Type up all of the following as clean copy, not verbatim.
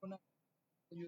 Una ayuda.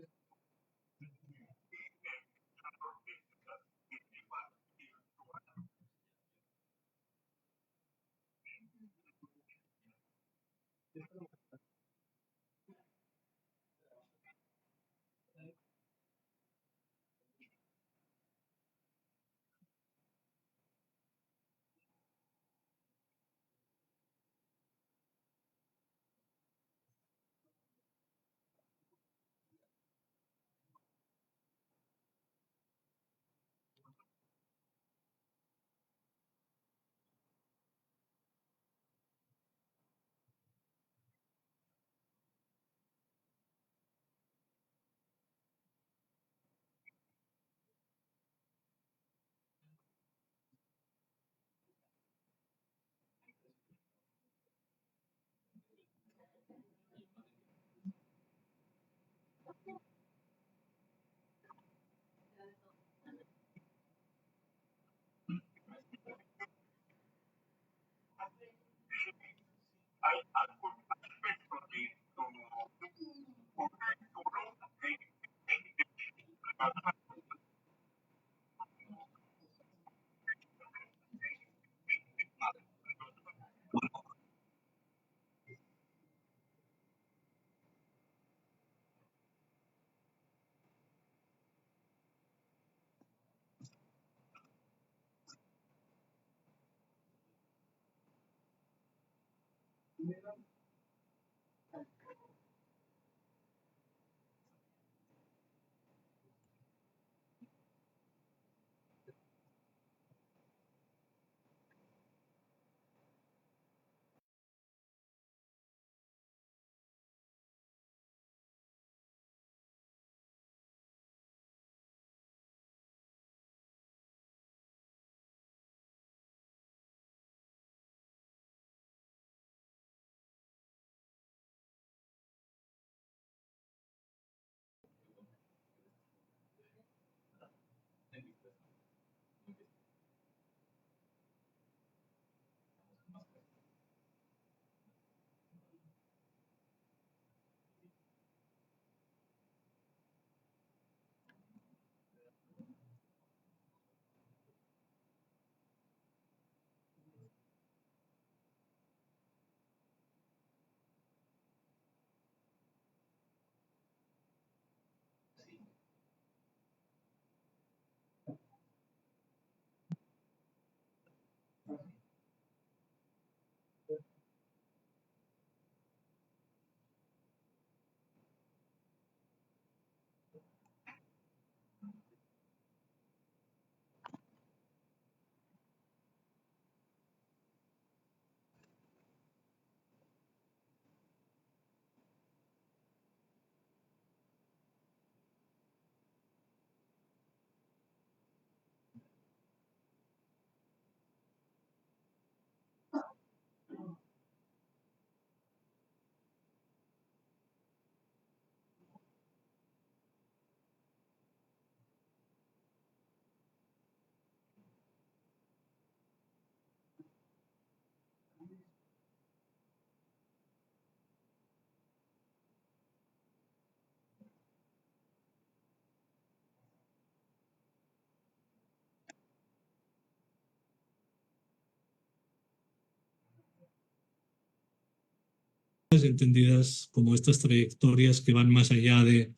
entendidas como estas trayectorias que van más allá de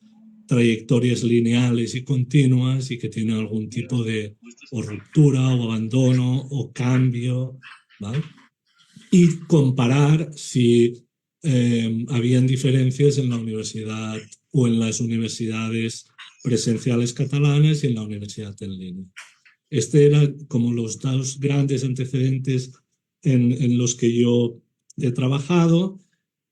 trayectorias lineales y continuas y que tienen algún tipo de o ruptura o abandono o cambio, ¿vale? Y comparar si habían diferencias en la universidad o en las universidades presenciales catalanas y en la universidad en línea. Este era como los dos grandes antecedentes en los que yo he trabajado.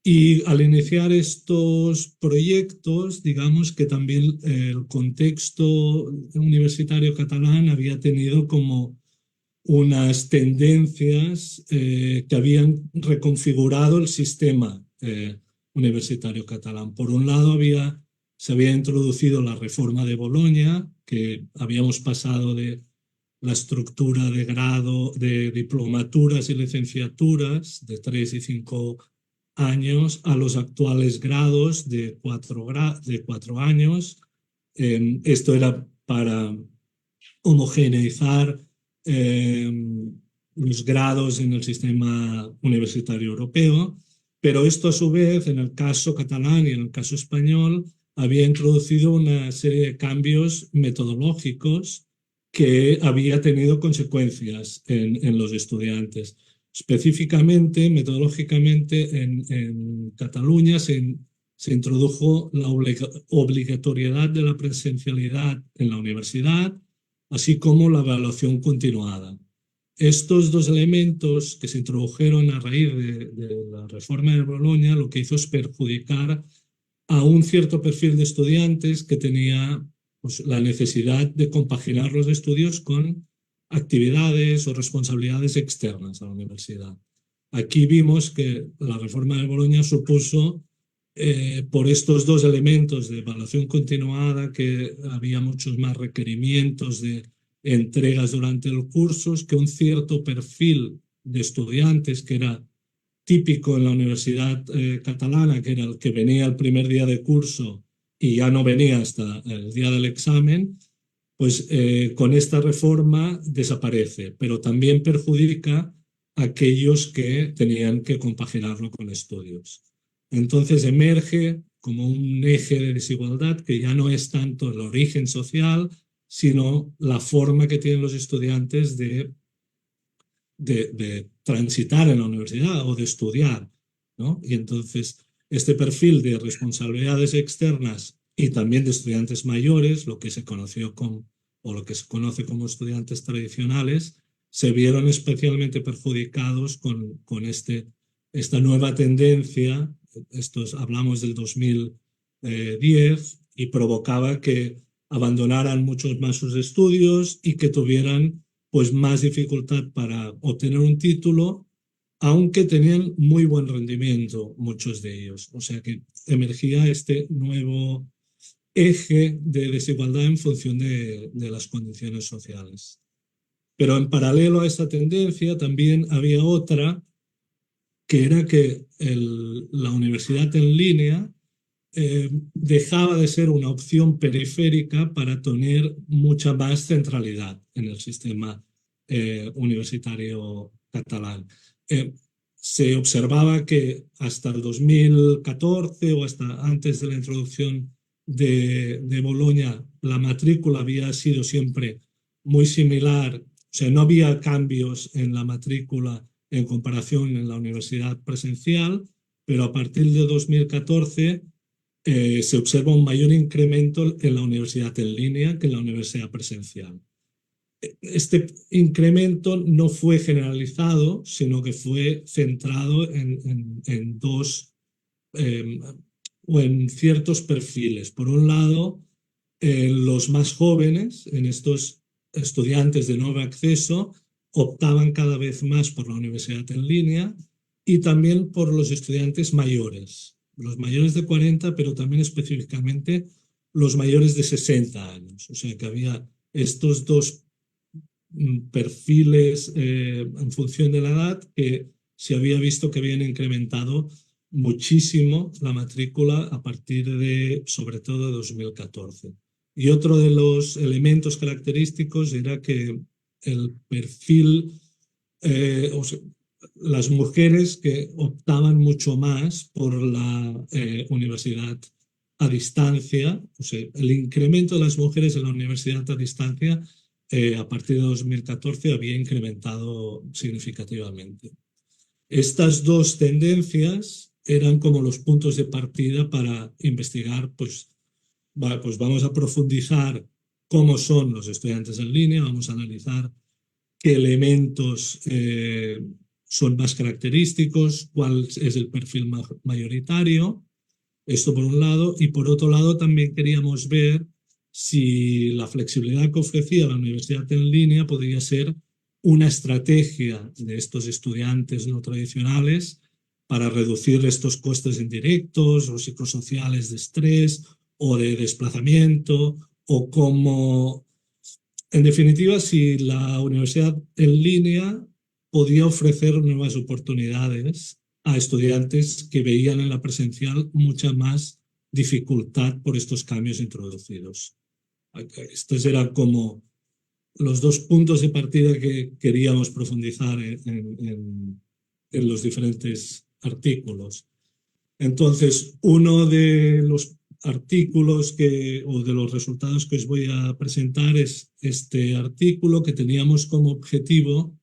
Y al iniciar estos proyectos, digamos que también el contexto universitario catalán había tenido como unas tendencias que habían reconfigurado el sistema universitario catalán. Por un lado, se había introducido la reforma de Bolonia, que habíamos pasado de la estructura de grado de diplomaturas y licenciaturas de 3 y 5 años a los actuales grados de 4 años. Esto era para homogeneizar eh, los grados en el sistema universitario europeo, pero esto a su vez, en el caso catalán y en el caso español, había introducido una serie de cambios metodológicos que había tenido consecuencias en los estudiantes. Específicamente, metodológicamente, en Cataluña se introdujo la obligatoriedad de la presencialidad en la universidad, así como la evaluación continuada. Estos dos elementos que se introdujeron a raíz de la reforma de Bolonia lo que hizo es perjudicar a un cierto perfil de estudiantes que tenía pues, la necesidad de compaginar los estudios con actividades o responsabilidades externas a la universidad. Aquí vimos que la reforma de Bolonia supuso, por estos dos elementos de evaluación continuada, que había muchos más requerimientos de entregas durante el curso, que un cierto perfil de estudiantes que era típico en la universidad catalana, que era el que venía el primer día de curso y ya no venía hasta el día del examen, pues con esta reforma desaparece, pero también perjudica a aquellos que tenían que compaginarlo con estudios. Entonces emerge como un eje de desigualdad que ya no es tanto el origen social, sino la forma que tienen los estudiantes de transitar en la universidad o de estudiar, ¿no? Y entonces este perfil de responsabilidades externas y también de estudiantes mayores, lo que se conoció o lo que se conoce como estudiantes tradicionales, se vieron especialmente perjudicados con esta nueva tendencia. Hablamos del 2010 y provocaba que abandonaran muchos más sus estudios y que tuvieran pues más dificultad para obtener un título, aunque tenían muy buen rendimiento muchos de ellos. O sea que emergía este nuevo eje de desigualdad en función de las condiciones sociales. Pero en paralelo a esta tendencia también había otra, que era que la universidad en línea dejaba de ser una opción periférica para tener mucha más centralidad en el sistema universitario catalán. Se observaba que hasta el 2014 o hasta antes de la introducción de Bolonia, la matrícula había sido siempre muy similar, o sea, no había cambios en la matrícula en comparación en la universidad presencial, pero a partir de 2014 se observa un mayor incremento en la universidad en línea que en la universidad presencial. Este incremento no fue generalizado, sino que fue centrado en dos o en ciertos perfiles. Por un lado, los más jóvenes, en estos estudiantes de nuevo acceso, optaban cada vez más por la universidad en línea y también por los estudiantes mayores, los mayores de 40, pero también específicamente los mayores de 60 años. O sea que había estos dos perfiles en función de la edad que se había visto que habían incrementado muchísimo la matrícula a partir de, sobre todo, de 2014. Y otro de los elementos característicos era que el perfil, las mujeres que optaban mucho más por la universidad a distancia, o sea, el incremento de las mujeres en la universidad a distancia a partir de 2014 había incrementado significativamente. Estas dos tendencias eran como los puntos de partida para investigar, pues vamos a profundizar cómo son los estudiantes en línea, vamos a analizar qué elementos son más característicos, cuál es el perfil mayoritario, esto por un lado, y por otro lado también queríamos ver si la flexibilidad que ofrecía la universidad en línea podría ser una estrategia de estos estudiantes no tradicionales para reducir estos costes indirectos o psicosociales de estrés o de desplazamiento, o cómo, en definitiva, si la universidad en línea podía ofrecer nuevas oportunidades a estudiantes que veían en la presencial mucha más dificultad por estos cambios introducidos. Estos eran como los dos puntos de partida que queríamos profundizar en los diferentes artículos. Entonces, uno de los artículos o de los resultados que os voy a presentar es este artículo que teníamos como objetivo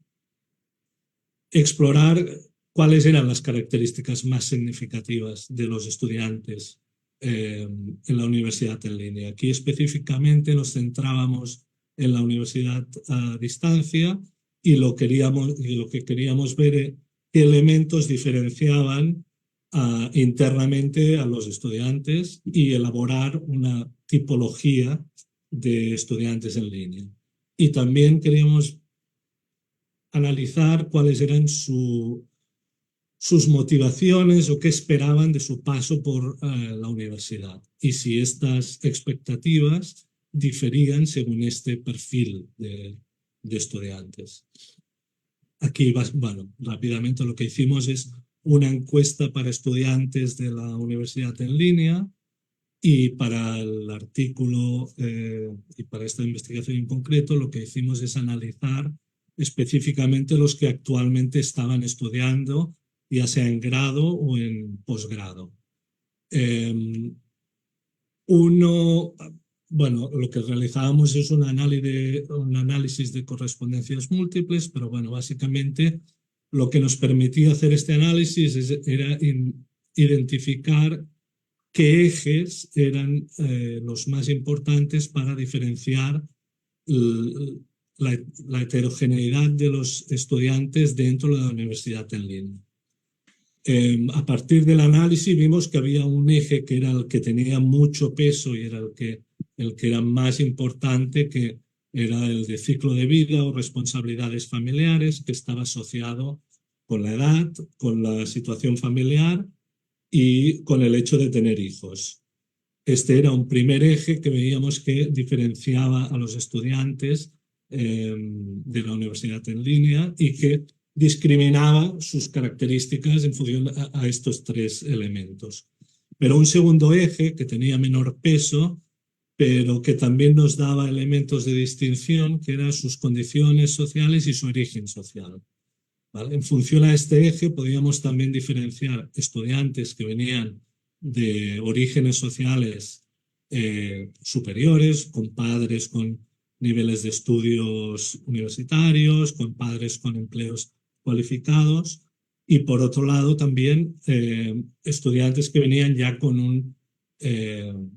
explorar cuáles eran las características más significativas de los estudiantes en la universidad en línea. Aquí específicamente nos centrábamos en la universidad a distancia y lo que queríamos ver qué elementos diferenciaban internamente a los estudiantes y elaborar una tipología de estudiantes en línea. Y también queríamos analizar cuáles eran sus motivaciones o qué esperaban de su paso por la universidad y si estas expectativas diferían según este perfil de estudiantes. Aquí, bueno, rápidamente lo que hicimos es una encuesta para estudiantes de la universidad en línea, y para el artículo y para esta investigación en concreto lo que hicimos es analizar específicamente los que actualmente estaban estudiando, ya sea en grado o en posgrado. Bueno, lo que realizábamos es un análisis de correspondencias múltiples, pero bueno, básicamente lo que nos permitía hacer este análisis era identificar qué ejes eran los más importantes para diferenciar la heterogeneidad de los estudiantes dentro de la universidad en línea. A partir del análisis vimos que había un eje que era el que tenía mucho peso y era el que era más importante, que era el de ciclo de vida o responsabilidades familiares, que estaba asociado con la edad, con la situación familiar y con el hecho de tener hijos. Este era un primer eje que veíamos que diferenciaba a los estudiantes de la universidad en línea y que discriminaba sus características en función a estos tres elementos. Pero un segundo eje que tenía menor peso, pero que también nos daba elementos de distinción, que eran sus condiciones sociales y su origen social. ¿Vale? En función a este eje podíamos también diferenciar estudiantes que venían de orígenes sociales superiores, con padres con niveles de estudios universitarios, con padres con empleos cualificados, y por otro lado también estudiantes que venían ya con un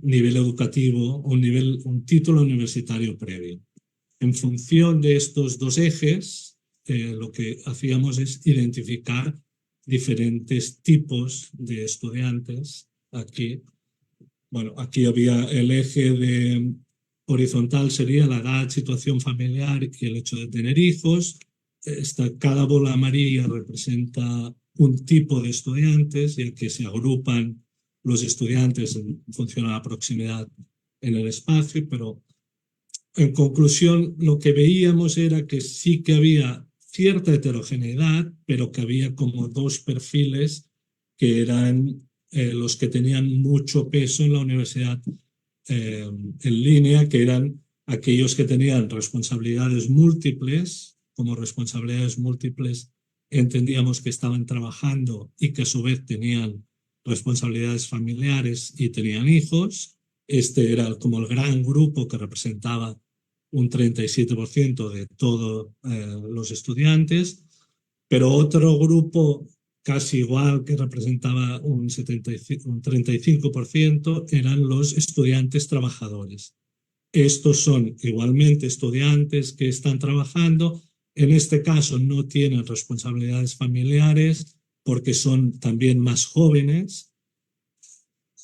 nivel educativo, un título universitario previo. En función de estos dos ejes, lo que hacíamos es identificar diferentes tipos de estudiantes. Aquí había el eje horizontal, sería la edad, situación familiar y el hecho de tener hijos. Cada bola amarilla representa un tipo de estudiantes, y que se agrupan los estudiantes en función a la proximidad en el espacio, pero en conclusión lo que veíamos era que sí que había cierta heterogeneidad, pero que había como dos perfiles que eran los que tenían mucho peso en la universidad en línea, que eran aquellos que tenían responsabilidades múltiples, como responsabilidades múltiples entendíamos que estaban trabajando y que a su vez tenían responsabilidades familiares y tenían hijos. Este era como el gran grupo que representaba un 37% de todos los estudiantes, pero otro grupo casi igual que representaba un 35% eran los estudiantes trabajadores. Estos son igualmente estudiantes que están trabajando. En este caso no tienen responsabilidades familiares porque son también más jóvenes,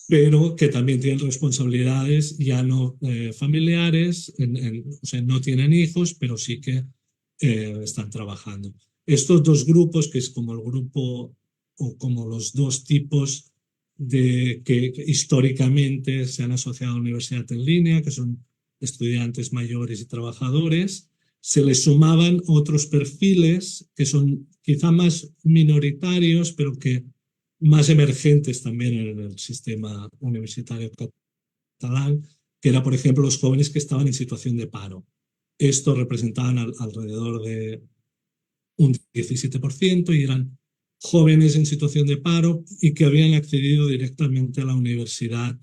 pero que también tienen responsabilidades ya no familiares, o sea, no tienen hijos, pero sí que están trabajando. Estos dos grupos, que es como el grupo o como los dos tipos que históricamente se han asociado a la universidad en línea, que son estudiantes mayores y trabajadores, se les sumaban otros perfiles que son quizá más minoritarios, pero que más emergentes también en el sistema universitario catalán, que era, por ejemplo, los jóvenes que estaban en situación de paro. Estos representaban alrededor de un 17% y eran jóvenes en situación de paro y que habían accedido directamente a la universidad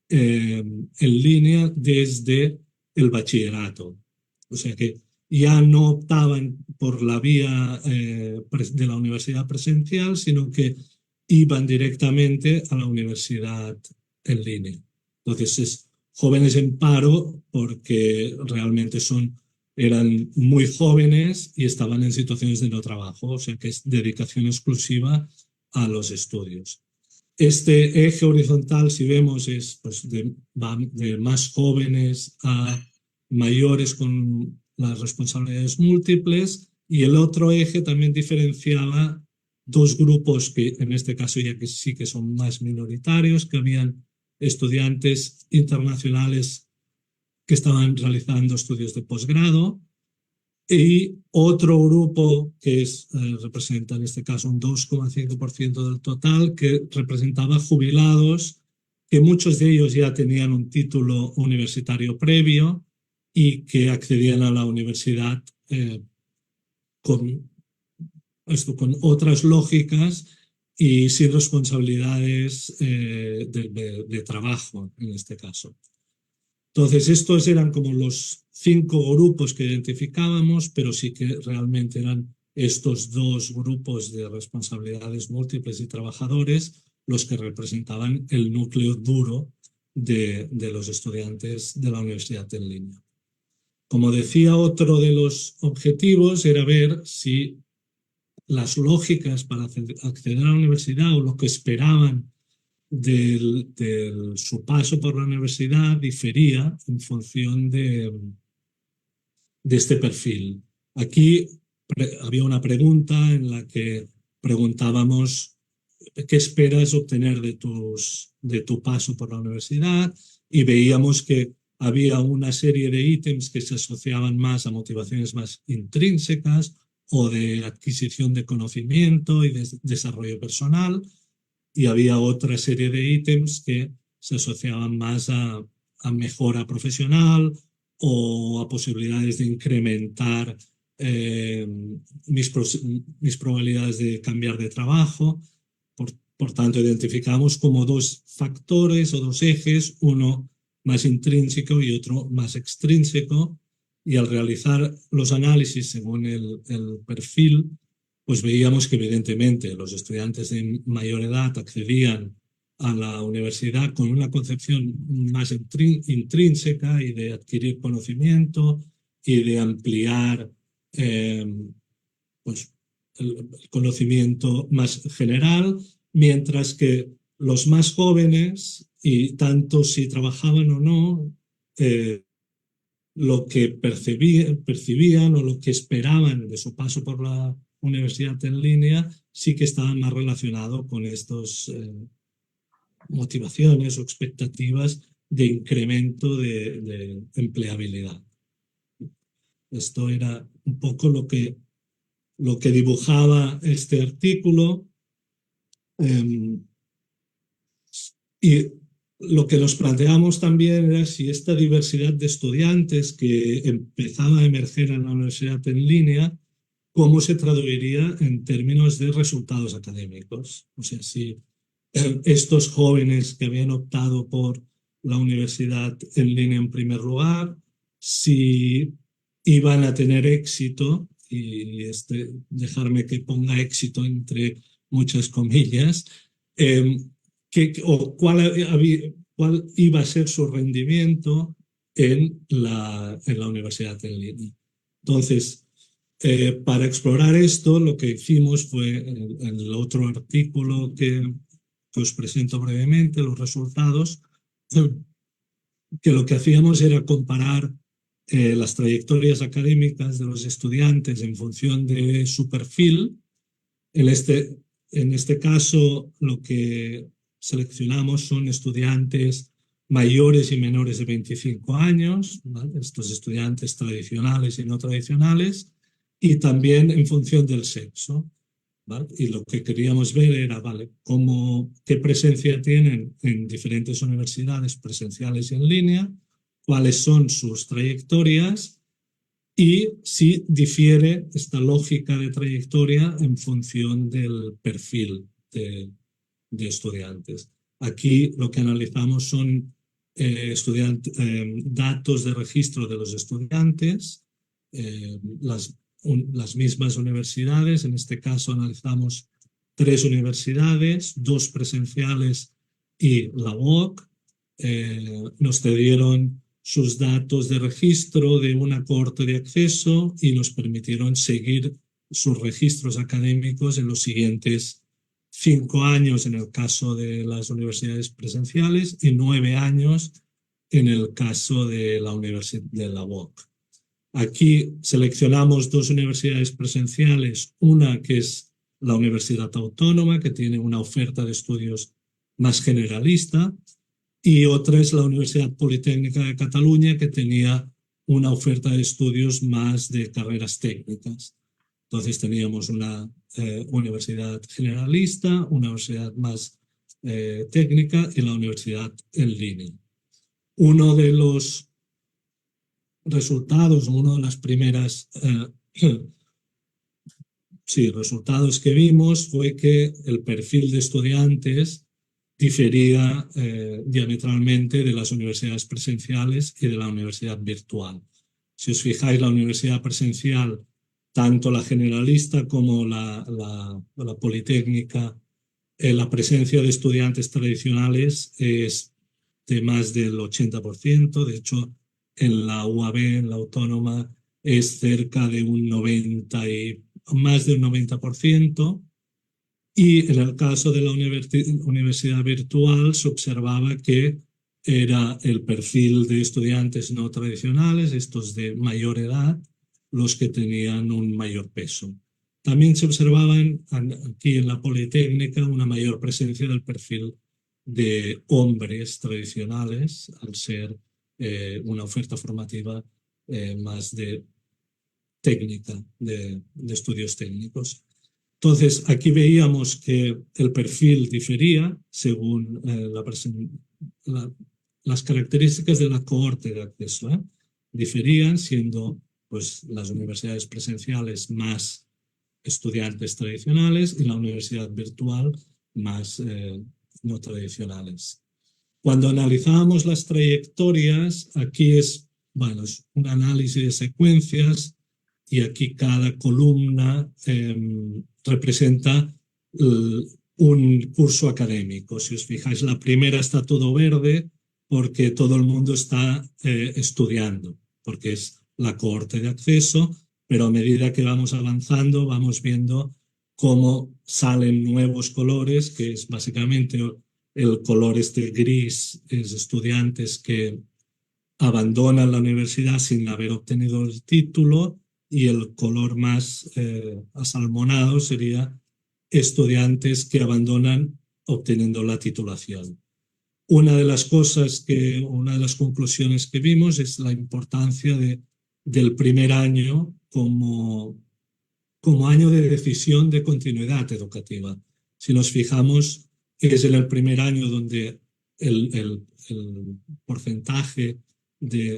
en línea desde el bachillerato. O sea que ya no optaban por la vía de la universidad presencial, sino que iban directamente a la universidad en línea. Entonces, es jóvenes en paro porque realmente eran muy jóvenes y estaban en situaciones de no trabajo, o sea que es dedicación exclusiva a los estudios. Este eje horizontal, si vemos, es pues, va de más jóvenes a mayores con las responsabilidades múltiples, y el otro eje también diferenciaba dos grupos que en este caso ya que sí que son más minoritarios, que habían estudiantes internacionales que estaban realizando estudios de posgrado, y otro grupo que representa en este caso un 2,5% del total, que representaba jubilados, que muchos de ellos ya tenían un título universitario previo y que accedían a la universidad con otras lógicas y sin responsabilidades de trabajo en este caso. Entonces, estos eran como los 5 grupos que identificábamos, pero sí que realmente eran estos 2 grupos de responsabilidades múltiples y trabajadores los que representaban el núcleo duro de los estudiantes de la universidad en línea. Como decía, otro de los objetivos era ver si las lógicas para acceder a la universidad o lo que esperaban de su paso por la universidad difería en función de este perfil. Aquí había una pregunta en la que preguntábamos qué esperas obtener de tu paso por la universidad, y veíamos que había una serie de ítems que se asociaban más a motivaciones más intrínsecas o de adquisición de conocimiento y de desarrollo personal, y había otra serie de ítems que se asociaban más a mejora profesional o a posibilidades de incrementar mis probabilidades de cambiar de trabajo. Por tanto, identificamos como 2 factores o 2 ejes, uno más intrínseco y otro más extrínseco, y al realizar los análisis según el perfil, pues veíamos que evidentemente los estudiantes de mayor edad accedían a la universidad con una concepción más intrínseca y de adquirir conocimiento y de ampliar pues, el conocimiento más general, mientras que los más jóvenes, y tanto si trabajaban o no, lo que percibían o lo que esperaban de su paso por la universidad en línea sí que estaba más relacionado con estas motivaciones o expectativas de incremento de empleabilidad. Esto era un poco lo que dibujaba este artículo. Y lo que nos planteamos también era si esta diversidad de estudiantes que empezaba a emerger en la universidad en línea cómo se traduciría en términos de resultados académicos. O sea, si estos jóvenes que habían optado por la universidad en línea en primer lugar, si iban a tener éxito, y dejarme que ponga éxito entre muchas comillas, o cuál iba a ser su rendimiento en la universidad en línea. Entonces, para explorar esto, lo que hicimos fue en el otro artículo que os presento brevemente, los resultados, que lo que hacíamos era comparar las trayectorias académicas de los estudiantes en función de su perfil. En este caso, lo que seleccionamos son estudiantes mayores y menores de 25 años, ¿vale? Estos estudiantes tradicionales y no tradicionales, y también en función del sexo, ¿vale? Y lo que queríamos ver era, ¿vale?, qué presencia tienen en diferentes universidades presenciales y en línea, cuáles son sus trayectorias y si difiere esta lógica de trayectoria en función del perfil de estudiantes. Aquí lo que analizamos son datos de registro de los estudiantes, las mismas universidades. En este caso analizamos 3 universidades, 2 presenciales y la UOC. Nos cedieron sus datos de registro de una cohorte de acceso y nos permitieron seguir sus registros académicos en los siguientes 5 años en el caso de las universidades presenciales y 9 años en el caso de la UOC. Aquí seleccionamos 2 universidades presenciales, una que es la Universidad Autónoma, que tiene una oferta de estudios más generalista, y otra es la Universidad Politécnica de Cataluña, que tenía una oferta de estudios más de carreras técnicas. Entonces teníamos una universidad generalista, una universidad más técnica y la universidad en línea. Uno de los resultados, una de las primeras resultados que vimos fue que el perfil de estudiantes difería diametralmente de las universidades presenciales y de la universidad virtual. Si os fijáis, la universidad presencial, tanto la generalista como la politécnica, la presencia de estudiantes tradicionales es de más del 80%. De hecho, en la UAB, en la autónoma, es cerca de un 90 y más de un 90%. Y en el caso de la universidad virtual se observaba que era el perfil de estudiantes no tradicionales, estos de mayor edad, los que tenían un mayor peso. También se observaban aquí en la Politécnica una mayor presencia del perfil de hombres tradicionales, al ser una oferta formativa más de técnica, de estudios técnicos. Entonces, aquí veíamos que el perfil difería según las características de la cohorte de acceso. Diferían, siendo pues, las universidades presenciales más estudiantes tradicionales y la universidad virtual más no tradicionales. Cuando analizábamos las trayectorias, aquí es un análisis de secuencias y aquí cada columna representa un curso académico. Si os fijáis, la primera está todo verde porque todo el mundo está estudiando, porque es la cohorte de acceso, pero a medida que vamos avanzando vamos viendo cómo salen nuevos colores, que es básicamente el color gris, es estudiantes que abandonan la universidad sin haber obtenido el título, y el color más asalmonado sería estudiantes que abandonan obteniendo la titulación. Una de las conclusiones que vimos es la importancia del primer año como año de decisión de continuidad educativa. Si nos fijamos, es en el primer año donde el porcentaje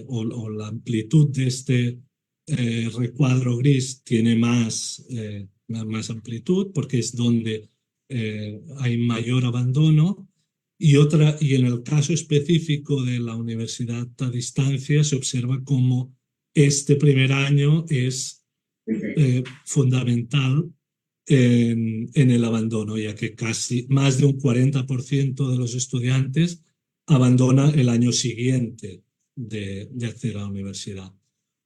o la amplitud de este recuadro gris tiene más amplitud porque es donde hay mayor abandono. Y en el caso específico de la universidad a distancia se observa cómo este primer año es fundamental en el abandono, ya que casi más de un 40% de los estudiantes abandona el año siguiente de acceder a la universidad.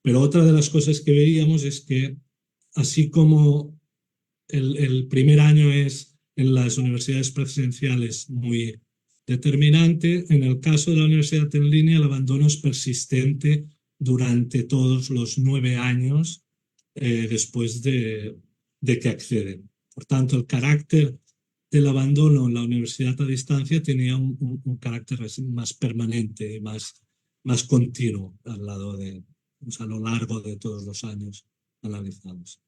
Pero otra de las cosas que veíamos es que así como el primer año es en las universidades presenciales muy determinante, en el caso de la universidad en línea el abandono es persistente durante todos los 9 años después de que acceden. Por tanto, el carácter del abandono en la universidad a distancia tenía un carácter más permanente, más continuo a lo largo de todos los años analizados.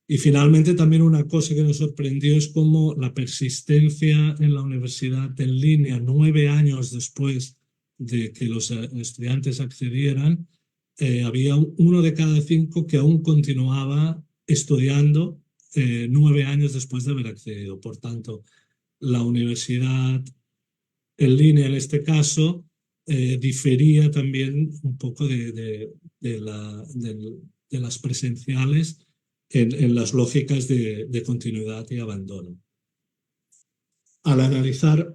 Y finalmente también una cosa que nos sorprendió es cómo la persistencia en la universidad en línea 9 años después de que los estudiantes accedieran, había 1 de cada 5 que aún continuaba estudiando 9 años después de haber accedido. Por tanto, la universidad en línea en este caso difería también un poco de las presenciales en las lógicas de continuidad y abandono. Al analizar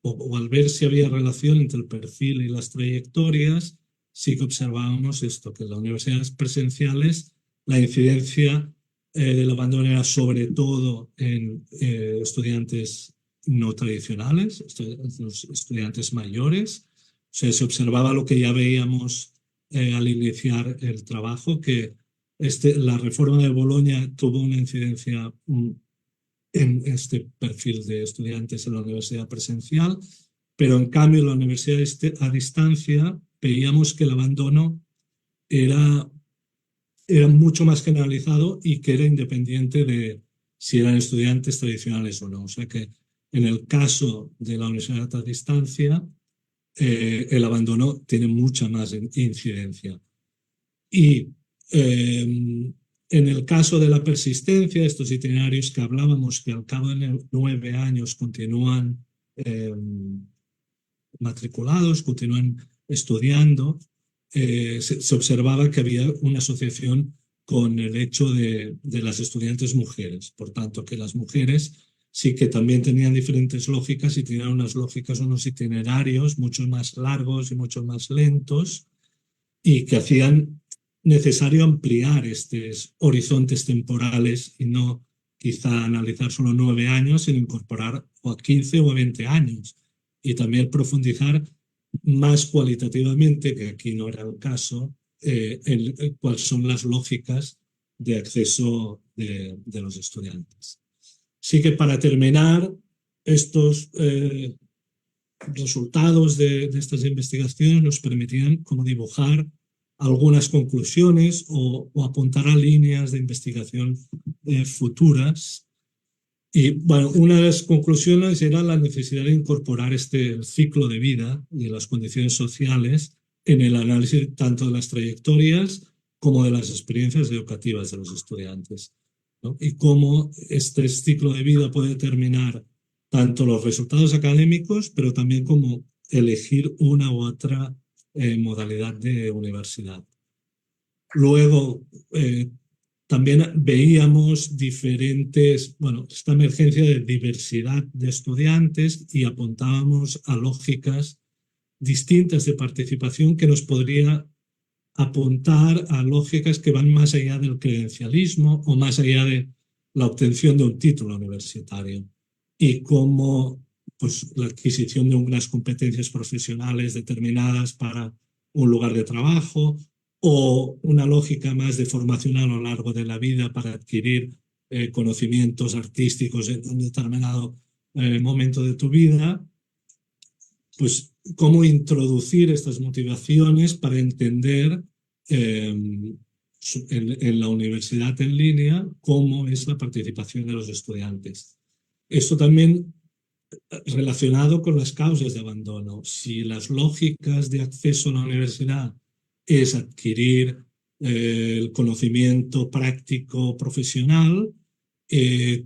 o al ver si había relación entre el perfil y las trayectorias, sí que observábamos esto, que en las universidades presenciales la incidencia del abandono era sobre todo en estudiantes no tradicionales, los estudiantes mayores. O sea, se observaba lo que ya veíamos al iniciar el trabajo, que la reforma de Bolonia tuvo una incidencia en este perfil de estudiantes en la universidad presencial, pero en cambio en la universidad a distancia veíamos que el abandono era mucho más generalizado y que era independiente de si eran estudiantes tradicionales o no. O sea que en el caso de la universidad a distancia, el abandono tiene mucha más incidencia. Y en el caso de la persistencia, estos itinerarios que hablábamos, que al cabo de 9 años continúan matriculados, continúan estudiando, se observaba que había una asociación con el hecho de las estudiantes mujeres. Por tanto, que las mujeres sí que también tenían diferentes lógicas y tenían unos itinerarios mucho más largos y mucho más lentos y que hacían necesario ampliar estos horizontes temporales y no quizá analizar solo 9 años, sino incorporar o a 15 o a 20 años y también profundizar más cualitativamente, que aquí no era el caso, en cuáles son las lógicas de acceso de los estudiantes. Así que para terminar, estos resultados de estas investigaciones nos permitían como dibujar algunas conclusiones o apuntar a líneas de investigación futuras. Y bueno, una de las conclusiones era la necesidad de incorporar el ciclo de vida y las condiciones sociales en el análisis tanto de las trayectorias como de las experiencias educativas de los estudiantes, ¿no? Y cómo este ciclo de vida puede determinar tanto los resultados académicos, pero también cómo elegir una u otra modalidad de universidad. Luego, también veíamos esta emergencia de diversidad de estudiantes y apuntábamos a lógicas distintas de participación que nos podría apuntar a lógicas que van más allá del credencialismo o más allá de la obtención de un título universitario y cómo pues, la adquisición de unas competencias profesionales determinadas para un lugar de trabajo o una lógica más de formación a lo largo de la vida para adquirir conocimientos artísticos en un determinado momento de tu vida, pues cómo introducir estas motivaciones para entender en la universidad en línea cómo es la participación de los estudiantes. Esto también relacionado con las causas de abandono. Si las lógicas de acceso a la universidad es adquirir el conocimiento práctico profesional,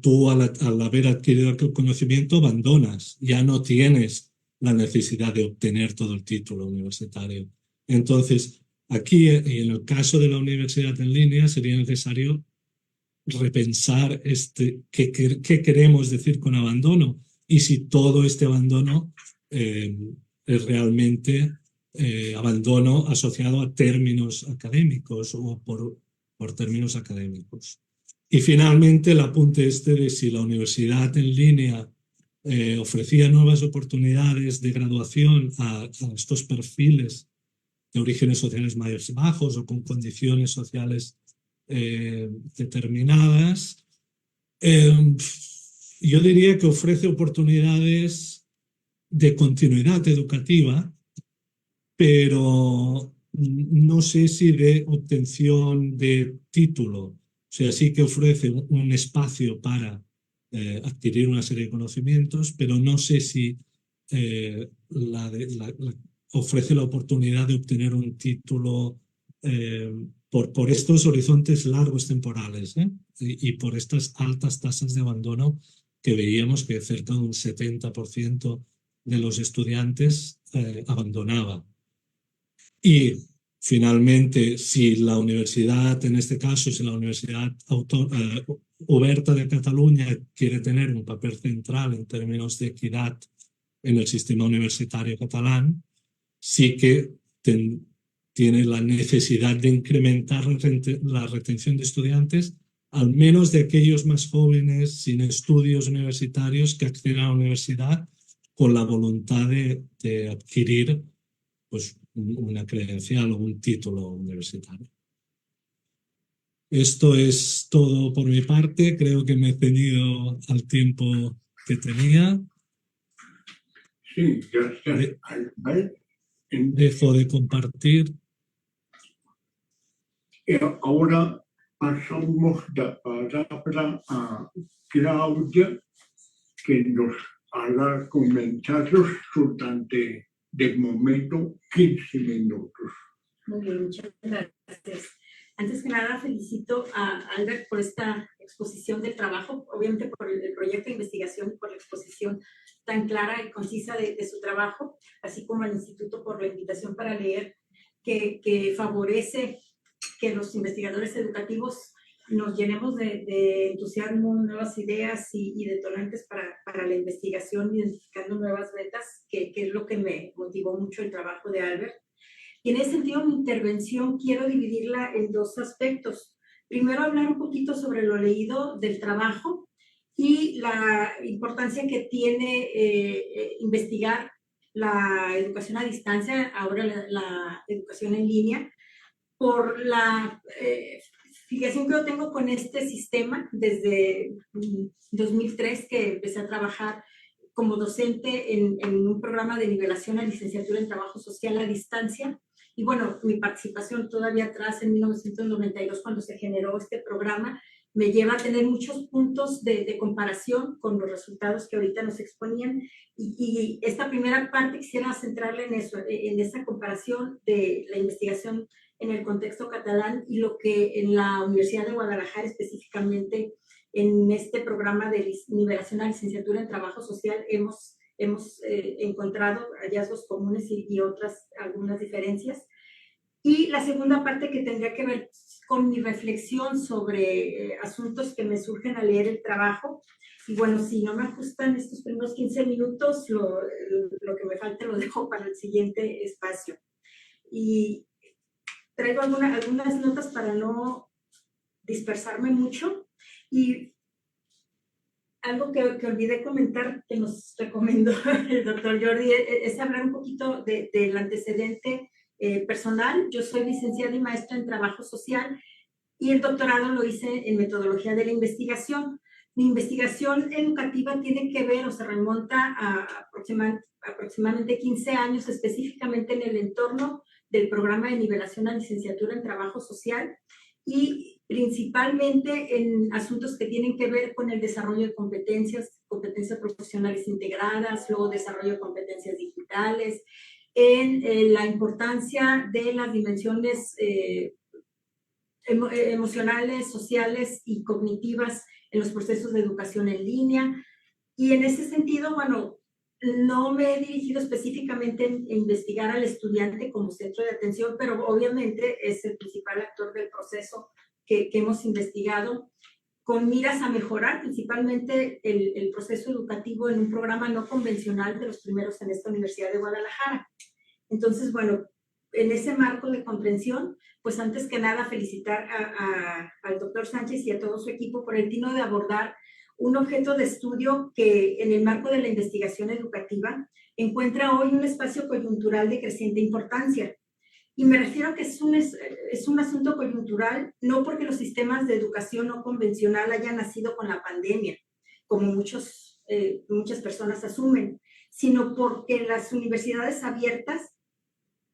tú al haber adquirido aquel conocimiento abandonas, ya no tienes la necesidad de obtener todo el título universitario. Entonces, aquí, en el caso de la universidad en línea, sería necesario repensar qué queremos decir con abandono y si todo este abandono es realmente abandono asociado a términos académicos o por términos académicos. Y finalmente el apunte de si la universidad en línea ofrecía nuevas oportunidades de graduación a estos perfiles de orígenes sociales más bajos o con condiciones sociales determinadas. Yo diría que ofrece oportunidades de continuidad educativa, pero no sé si de obtención de título. O sea, sí que ofrece un espacio para adquirir una serie de conocimientos, pero no sé si ofrece la oportunidad de obtener un título por estos horizontes largos temporales y por estas altas tasas de abandono que veíamos que cerca de un 70% de los estudiantes abandonaba. Y finalmente, si la universidad, en este caso, si la Universidad Oberta de Cataluña quiere tener un papel central en términos de equidad en el sistema universitario catalán, sí que tiene la necesidad de incrementar la retención de estudiantes, al menos de aquellos más jóvenes sin estudios universitarios que acceden a la universidad con la voluntad de adquirir pues, una credencial o un título universitario. Esto es todo por mi parte. Creo que me he ceñido al tiempo que tenía. Sí, gracias. Dejo de compartir. Ahora pasamos la palabra a Claudia, que nos hará comentarios durante, de momento, 15 minutos. Muy bien, muchas gracias. Antes que nada, felicito a Albert por esta exposición del trabajo, obviamente por el proyecto de investigación y por la exposición tan clara y concisa de su trabajo, así como al Instituto por la invitación para leer, que favorece que los investigadores educativos nos llenemos de entusiasmo, nuevas ideas y detonantes para la investigación, identificando nuevas metas, que es lo que me motivó mucho el trabajo de Albert. Y en ese sentido, mi intervención quiero dividirla en dos aspectos. Primero, hablar un poquito sobre lo leído del trabajo y la importancia que tiene investigar la educación a distancia, ahora la educación en línea, por la fijación que yo tengo con este sistema desde 2003, que empecé a trabajar como docente en un programa de nivelación a licenciatura en trabajo social a distancia. Y bueno, mi participación todavía atrás, en 1992, cuando se generó este programa, me lleva a tener muchos puntos de comparación con los resultados que ahorita nos exponían. Y esta primera parte quisiera centrarla en eso, en esa comparación de la investigación en el contexto catalán y lo que en la Universidad de Guadalajara, específicamente en este programa de nivelación a licenciatura en trabajo social, hemos encontrado hallazgos comunes y otras, algunas diferencias. Y la segunda parte, que tendría que ver con mi reflexión sobre asuntos que me surgen al leer el trabajo. Y bueno, si no me ajustan estos primeros 15 minutos, lo que me falte lo dejo para el siguiente espacio. Y traigo algunas notas para no dispersarme mucho. Y algo que olvidé comentar, que nos recomendó el doctor Jordi, es hablar un poquito del antecedente personal. Yo soy licenciada y maestra en trabajo social y el doctorado lo hice en metodología de la investigación. Mi investigación educativa tiene que ver o se remonta a aproximadamente 15 años, específicamente en el entorno del programa de nivelación a licenciatura en trabajo social y principalmente en asuntos que tienen que ver con el desarrollo de competencias profesionales integradas, luego desarrollo de competencias digitales, en la importancia de las dimensiones emocionales, sociales y cognitivas en los procesos de educación en línea. Y en ese sentido, bueno, no me he dirigido específicamente en investigar al estudiante como centro de atención, pero obviamente es el principal actor del proceso que hemos investigado, con miras a mejorar principalmente el proceso educativo en un programa no convencional de los primeros en esta Universidad de Guadalajara. Entonces, bueno, en ese marco de comprensión, pues antes que nada felicitar al doctor Sánchez y a todo su equipo por el tino de abordar un objeto de estudio que en el marco de la investigación educativa encuentra hoy un espacio coyuntural de creciente importancia. Y me refiero a que es un asunto coyuntural, no porque los sistemas de educación no convencional hayan nacido con la pandemia, como muchas personas asumen, sino porque las universidades abiertas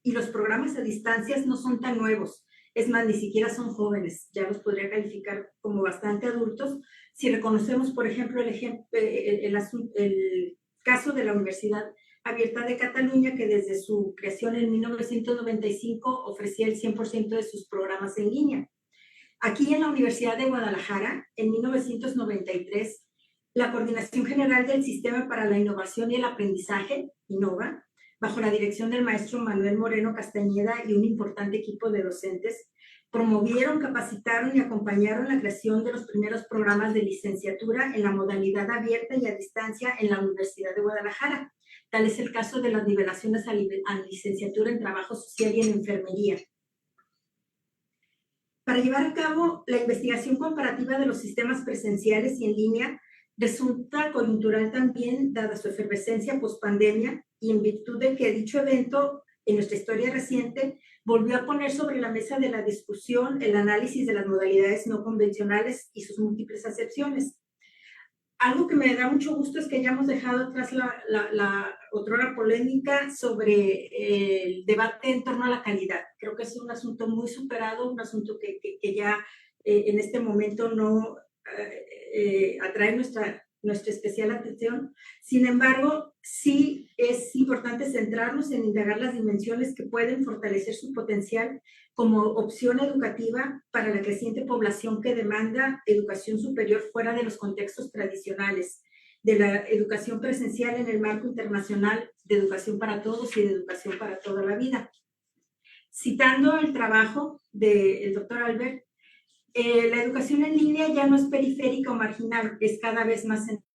y los programas a distancias no son tan nuevos. Es más, ni siquiera son jóvenes, ya los podría calificar como bastante adultos. Si reconocemos, por ejemplo, el caso de la Universidad Abierta de Cataluña, que desde su creación en 1995 ofrecía el 100% de sus programas en línea. Aquí en la Universidad de Guadalajara, en 1993, la Coordinación General del Sistema para la Innovación y el Aprendizaje, INNOVA, bajo la dirección del maestro Manuel Moreno Castañeda y un importante equipo de docentes, promovieron, capacitaron y acompañaron la creación de los primeros programas de licenciatura en la modalidad abierta y a distancia en la Universidad de Guadalajara. Tal es el caso de las nivelaciones a licenciatura en trabajo social y en enfermería. Para llevar a cabo la investigación comparativa de los sistemas presenciales y en línea, resulta coyuntural también, dada su efervescencia post-pandemia, y en virtud de que dicho evento, en nuestra historia reciente, volvió a poner sobre la mesa de la discusión el análisis de las modalidades no convencionales y sus múltiples acepciones. Algo que me da mucho gusto es que hayamos dejado atrás la otrora polémica sobre el debate en torno a la calidad. Creo que es un asunto muy superado, un asunto que ya en este momento no atrae nuestra especial atención. Sin embargo, sí es importante centrarnos en indagar las dimensiones que pueden fortalecer su potencial como opción educativa para la creciente población que demanda educación superior fuera de los contextos tradicionales, de la educación presencial en el marco internacional de educación para todos y de educación para toda la vida. Citando el trabajo del doctor Albert, la educación en línea ya no es periférica o marginal, es cada vez más central.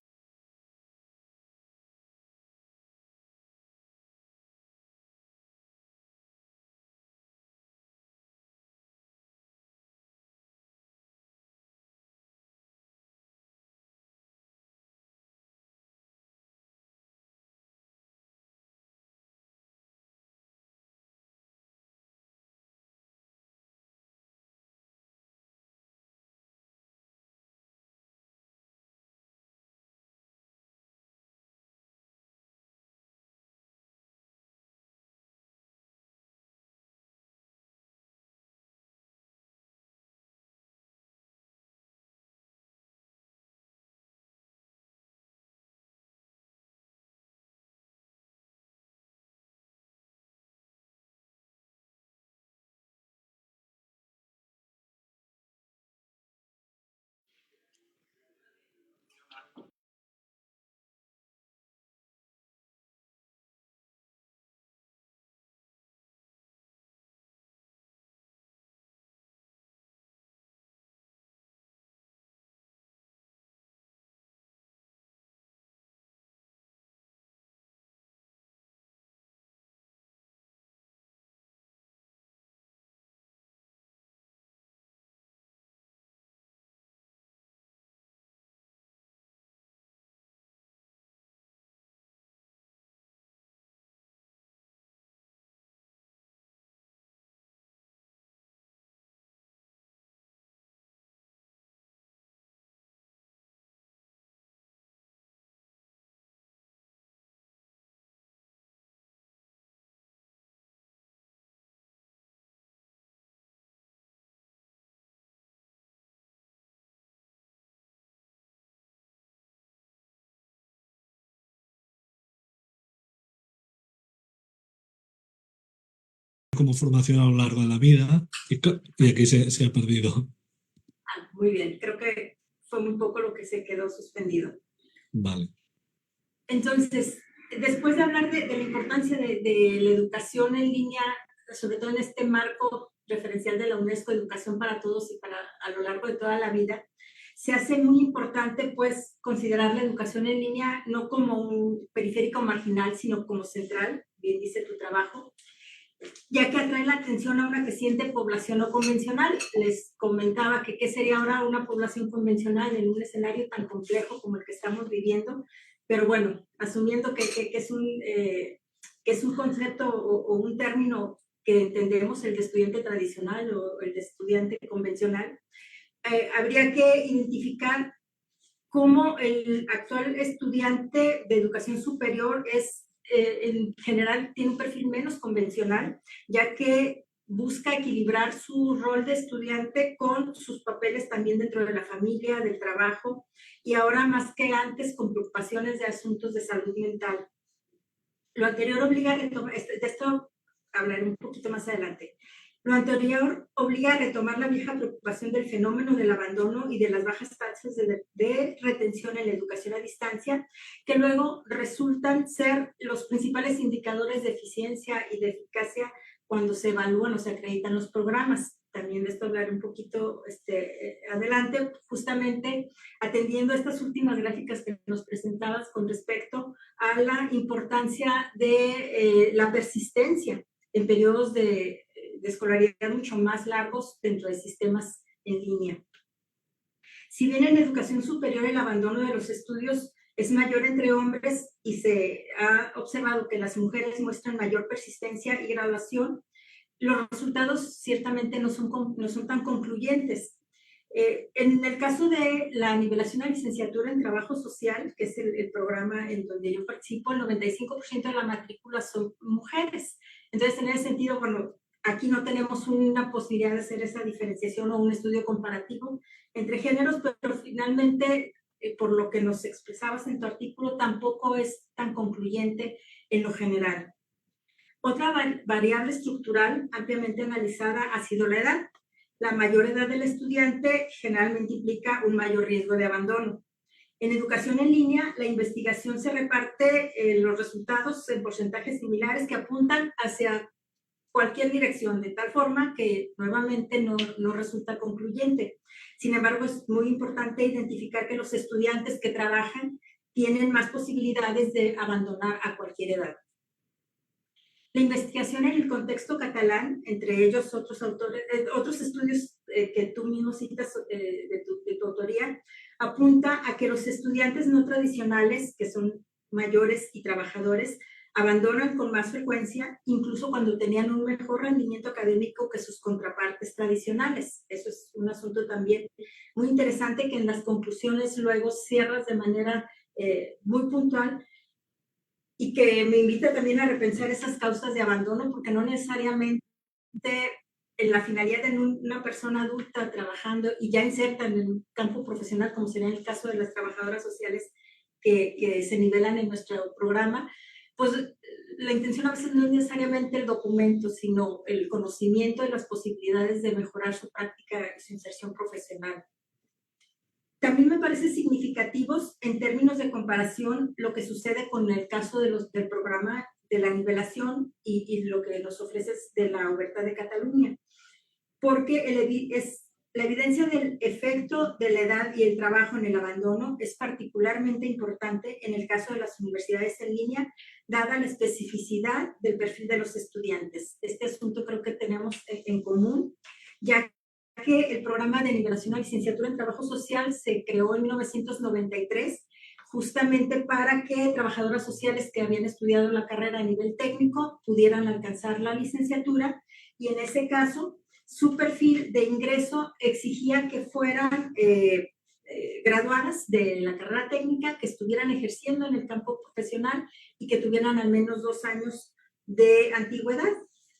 como formación a lo largo de la vida y aquí se ha perdido. Muy bien, creo que fue muy poco lo que se quedó suspendido. Vale. Entonces, después de hablar de la importancia de la educación en línea, sobre todo en este marco referencial de la UNESCO, Educación para Todos y para a lo largo de toda la vida, se hace muy importante pues considerar la educación en línea no como un periférico marginal, sino como central, bien dice tu trabajo, ya que atrae la atención a una creciente población no convencional. Les comentaba que qué sería ahora una población convencional en un escenario tan complejo como el que estamos viviendo, pero bueno, asumiendo que es un concepto o un término que entendemos, el de estudiante tradicional o el de estudiante convencional, habría que identificar cómo el actual estudiante de educación superior en general tiene un perfil menos convencional, ya que busca equilibrar su rol de estudiante con sus papeles también dentro de la familia, del trabajo, y ahora más que antes con preocupaciones de asuntos de salud mental. Lo anterior obliga a retomar, de esto hablaré un poquito más adelante. Lo anterior obliga a retomar la vieja preocupación del fenómeno del abandono y de las bajas tasas de retención en la educación a distancia, que luego resultan ser los principales indicadores de eficiencia y de eficacia cuando se evalúan o se acreditan los programas. También de esto hablaré un poquito adelante, justamente atendiendo estas últimas gráficas que nos presentabas con respecto a la importancia de la persistencia en periodos de escolaridad mucho más largos dentro de sistemas en línea. Si bien en educación superior el abandono de los estudios es mayor entre hombres y se ha observado que las mujeres muestran mayor persistencia y graduación, los resultados ciertamente no son tan concluyentes. En el caso de la nivelación a licenciatura en trabajo social, que es el programa en donde yo participo, el 95% de la matrícula son mujeres. Entonces, en ese sentido, bueno, aquí no tenemos una posibilidad de hacer esa diferenciación o un estudio comparativo entre géneros, pero finalmente, por lo que nos expresabas en tu artículo, tampoco es tan concluyente en lo general. Otra variable estructural ampliamente analizada ha sido la edad. La mayor edad del estudiante generalmente implica un mayor riesgo de abandono. En educación en línea, la investigación se reparte los resultados en porcentajes similares que apuntan hacia cualquier dirección, de tal forma que nuevamente no resulta concluyente. Sin embargo, es muy importante identificar que los estudiantes que trabajan tienen más posibilidades de abandonar a cualquier edad. La investigación en el contexto catalán, entre ellos otros estudios que tú mismo citas de tu autoría, apunta a que los estudiantes no tradicionales, que son mayores y trabajadores, abandonan con más frecuencia, incluso cuando tenían un mejor rendimiento académico que sus contrapartes tradicionales. Eso es un asunto también muy interesante que en las conclusiones luego cierras de manera muy puntual, y que me invita también a repensar esas causas de abandono, porque no necesariamente en la finalidad de una persona adulta trabajando y ya inserta en el campo profesional, como sería en el caso de las trabajadoras sociales que se nivelan en nuestro programa, pues la intención a veces no es necesariamente el documento, sino el conocimiento de las posibilidades de mejorar su práctica y su inserción profesional. También me parece significativos en términos de comparación lo que sucede con el caso del programa de la nivelación y lo que nos ofreces de la Oberta de Cataluña, porque la evidencia del efecto de la edad y el trabajo en el abandono es particularmente importante en el caso de las universidades en línea, dada la especificidad del perfil de los estudiantes. Este asunto creo que tenemos en común, ya que el programa de nivelación a licenciatura en trabajo social se creó en 1993 justamente para que trabajadoras sociales que habían estudiado la carrera a nivel técnico pudieran alcanzar la licenciatura, y en ese caso su perfil de ingreso exigía que fueran graduadas de la carrera técnica, que estuvieran ejerciendo en el campo profesional y que tuvieran al menos 2 años de antigüedad.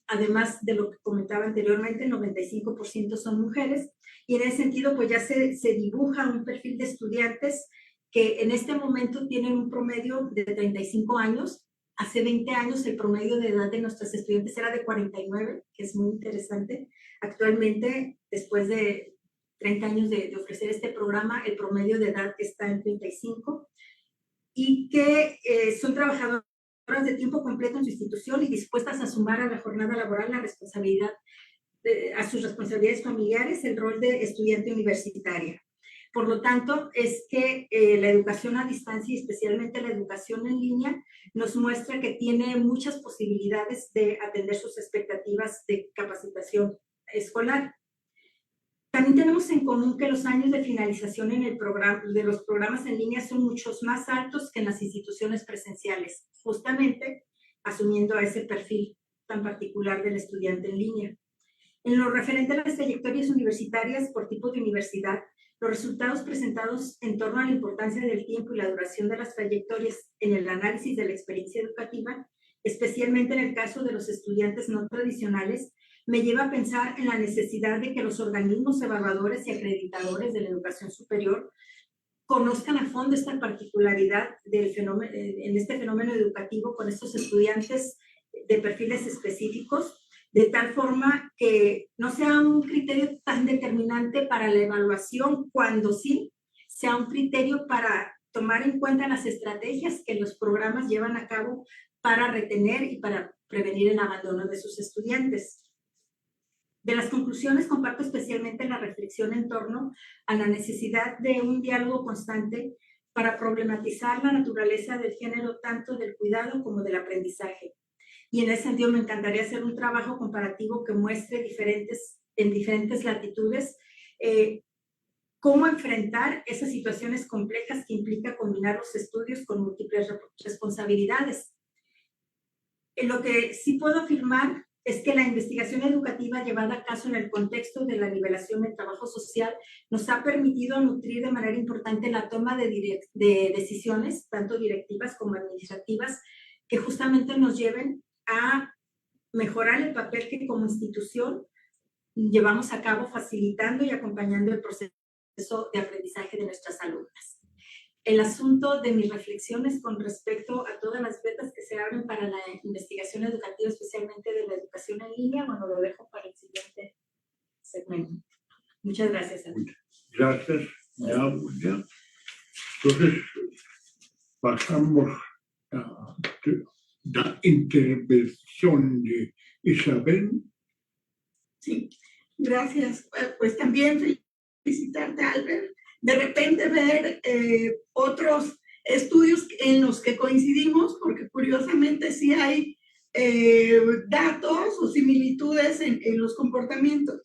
Además de lo que comentaba anteriormente, el 95% son mujeres, y en ese sentido pues ya se dibuja un perfil de estudiantes que en este momento tienen un promedio de 35 años, Hace 20 años el promedio de edad de nuestros estudiantes era de 49, que es muy interesante. Actualmente, después de 30 años de ofrecer este programa, el promedio de edad está en 35 y que son trabajadoras de tiempo completo en su institución y dispuestas a sumar a la jornada laboral la responsabilidad, a sus responsabilidades familiares, el rol de estudiante universitaria. Por lo tanto, es que la educación a distancia y especialmente la educación en línea nos muestra que tiene muchas posibilidades de atender sus expectativas de capacitación escolar. También tenemos en común que los años de finalización en el programa, de los programas en línea son muchos más altos que en las instituciones presenciales, justamente asumiendo a ese perfil tan particular del estudiante en línea. En lo referente a las trayectorias universitarias por tipo de universidad, los resultados presentados en torno a la importancia del tiempo y la duración de las trayectorias en el análisis de la experiencia educativa, especialmente en el caso de los estudiantes no tradicionales, me lleva a pensar en la necesidad de que los organismos evaluadores y acreditadores de la educación superior conozcan a fondo esta particularidad del fenómeno, en este fenómeno educativo con estos estudiantes de perfiles específicos, de tal forma que no sea un criterio tan determinante para la evaluación, cuando sí sea un criterio para tomar en cuenta las estrategias que los programas llevan a cabo para retener y para prevenir el abandono de sus estudiantes. De las conclusiones comparto especialmente la reflexión en torno a la necesidad de un diálogo constante para problematizar la naturaleza del género tanto del cuidado como del aprendizaje. Y en ese sentido me encantaría hacer un trabajo comparativo que muestre en diferentes latitudes cómo enfrentar esas situaciones complejas que implica combinar los estudios con múltiples responsabilidades. Lo que sí puedo afirmar es que la investigación educativa llevada a cabo en el contexto de la nivelación del trabajo social nos ha permitido nutrir de manera importante la toma de decisiones, tanto directivas como administrativas, que justamente nos lleven a mejorar el papel que como institución llevamos a cabo facilitando y acompañando el proceso de aprendizaje de nuestras alumnas. El asunto de mis reflexiones con respecto a todas las vetas que se abren para la investigación educativa, especialmente de la educación en línea, bueno, lo dejo para el siguiente segmento. Muchas gracias. Gracias, ya. Entonces, pasamos a la intervención de Isabel. Sí, gracias. Pues también felicitarte, Albert. De repente ver otros estudios en los que coincidimos, porque curiosamente sí hay datos o similitudes en los comportamientos.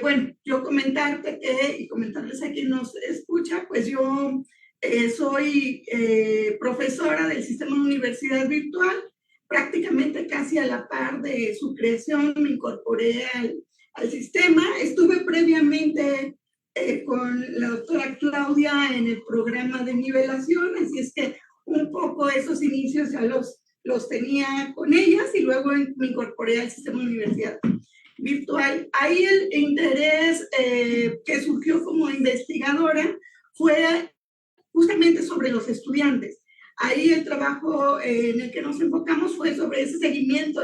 Bueno, yo comentarte y comentarles a quien nos escucha, pues yo soy profesora del sistema de universidad virtual, prácticamente casi a la par de su creación me incorporé al sistema. Estuve previamente con la doctora Claudia en el programa de nivelación, así es que un poco esos inicios ya los tenía con ellas y luego me incorporé al sistema de universidad virtual. Ahí el interés que surgió como investigadora fue justamente sobre los estudiantes. Ahí el trabajo en el que nos enfocamos fue sobre ese seguimiento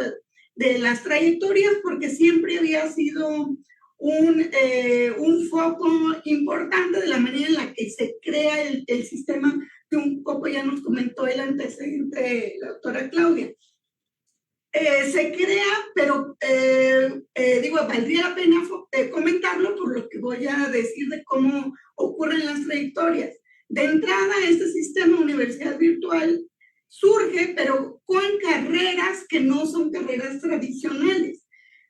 de las trayectorias, porque siempre había sido un foco importante de la manera en la que se crea el sistema, que un poco ya nos comentó el antecedente la doctora Claudia. Se crea, pero valdría la pena comentarlo por lo que voy a decir de cómo ocurren las trayectorias. De entrada, este sistema de universidad virtual surge, pero con carreras que no son carreras tradicionales.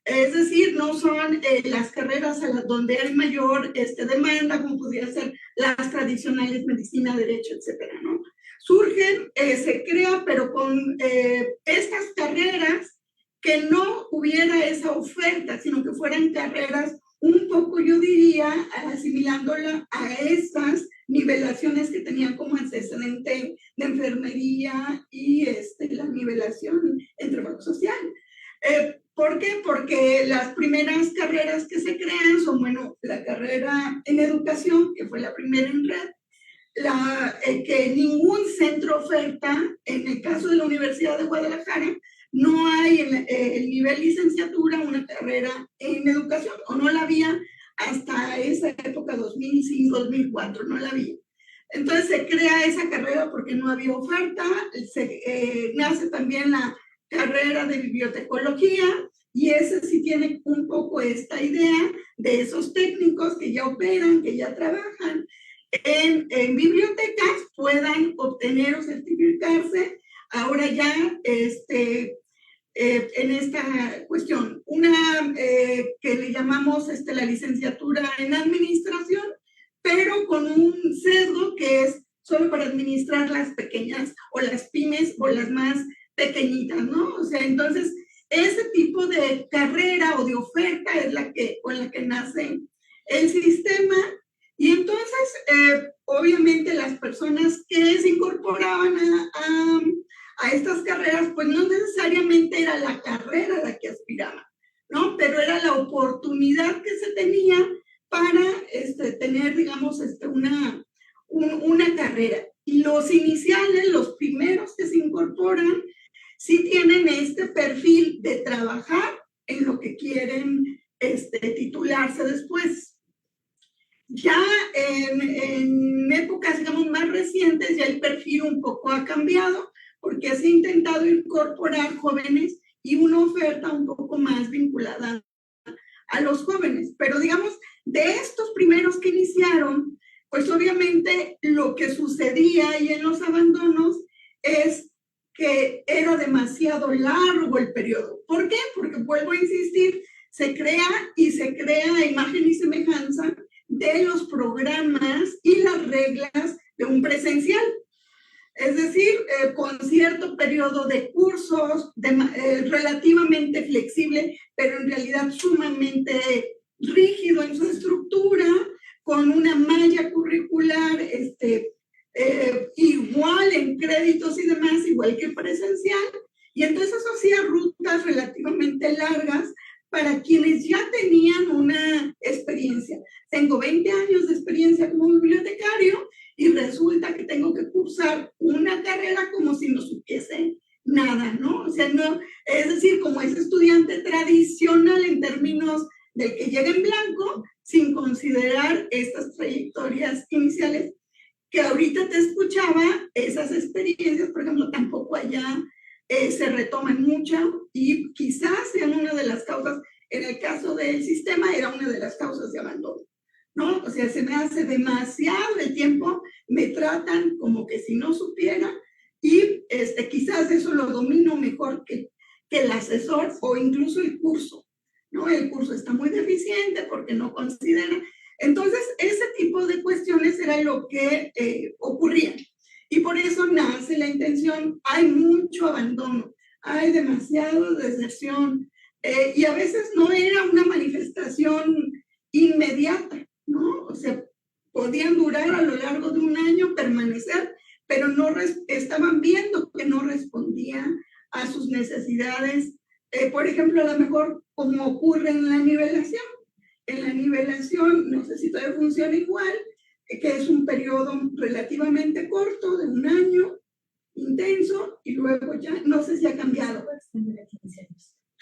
Es decir, no son las carreras a las donde hay mayor demanda, como podría ser las tradicionales, medicina, derecho, etcétera, ¿no? Surgen, se crea, pero con estas carreras que no hubiera esa oferta, sino que fueran carreras un poco, yo diría, asimilándola a estas nivelaciones que tenían como antecedente de enfermería y la nivelación en trabajo social. ¿Por qué? Porque las primeras carreras que se crean son, bueno, la carrera en educación, que fue la primera en red, que ningún centro oferta, en el caso de la Universidad de Guadalajara, no hay en el nivel licenciatura una carrera en educación, o no la había hasta esa época, 2005, 2004, no la había. Entonces se crea esa carrera porque no había oferta, nace también la carrera de bibliotecología, y ese sí tiene un poco esta idea de esos técnicos que ya operan, que ya trabajan en bibliotecas, puedan obtener o certificarse ahora ya en esta cuestión. Una que le llamamos la licenciatura en administración, pero con un sesgo que es solo para administrar las pequeñas o las pymes o las más pequeñitas, ¿no? O sea, entonces, ese tipo de carrera o de oferta es con la que nace el sistema. Y entonces, obviamente, las personas que se incorporaban a estas carreras, pues no necesariamente era la carrera a la que aspiraban, ¿no? Pero era la oportunidad que se tenía para tener, digamos, una carrera. Y los iniciales, los primeros que se incorporan, sí tienen este perfil de trabajar en lo que quieren titularse después. Ya en épocas, digamos, más recientes, ya el perfil un poco ha cambiado, porque se ha intentado incorporar jóvenes y una oferta un poco más vinculada a los jóvenes. Pero, digamos, de estos primeros que iniciaron, pues obviamente lo que sucedía ahí en los abandonos es que era demasiado largo el periodo. ¿Por qué? Porque, vuelvo a insistir, se crea a imagen y semejanza de los programas y las reglas de un presencial. Es decir, con cierto periodo de cursos, relativamente flexible, pero en realidad sumamente rígido en su estructura, con una malla curricular igual en créditos y demás, igual que presencial, y entonces eso hacía rutas relativamente largas para quienes ya tenían una experiencia. Tengo 20 años de experiencia como bibliotecario y resulta que tengo que cursar una carrera como si no supiese nada, ¿no? O sea, no, es decir, como ese estudiante tradicional en términos del que llega en blanco, sin considerar estas trayectorias iniciales, que ahorita te escuchaba, esas experiencias, por ejemplo, tampoco allá se retoman mucho y quizás sean una de las causas, en el caso del sistema, era una de las causas de abandono, ¿no? O sea, se me hace demasiado el tiempo, me tratan como que si no supiera y quizás eso lo domino mejor que el asesor o incluso el curso, ¿no? El curso está muy deficiente porque no considera. Entonces, ese tipo de cuestiones era lo que ocurría. Y por eso nace la intención. Hay mucho abandono, hay demasiada deserción, y a veces no era una manifestación inmediata, ¿no? O sea, podían durar a lo largo de un año, permanecer, pero no estaban viendo que no respondía a sus necesidades. Por ejemplo, a lo mejor como ocurre en la nivelación. En la nivelación, no sé si todavía funciona igual, que es un periodo relativamente corto, de un año, intenso, y luego ya, no sé si ha cambiado.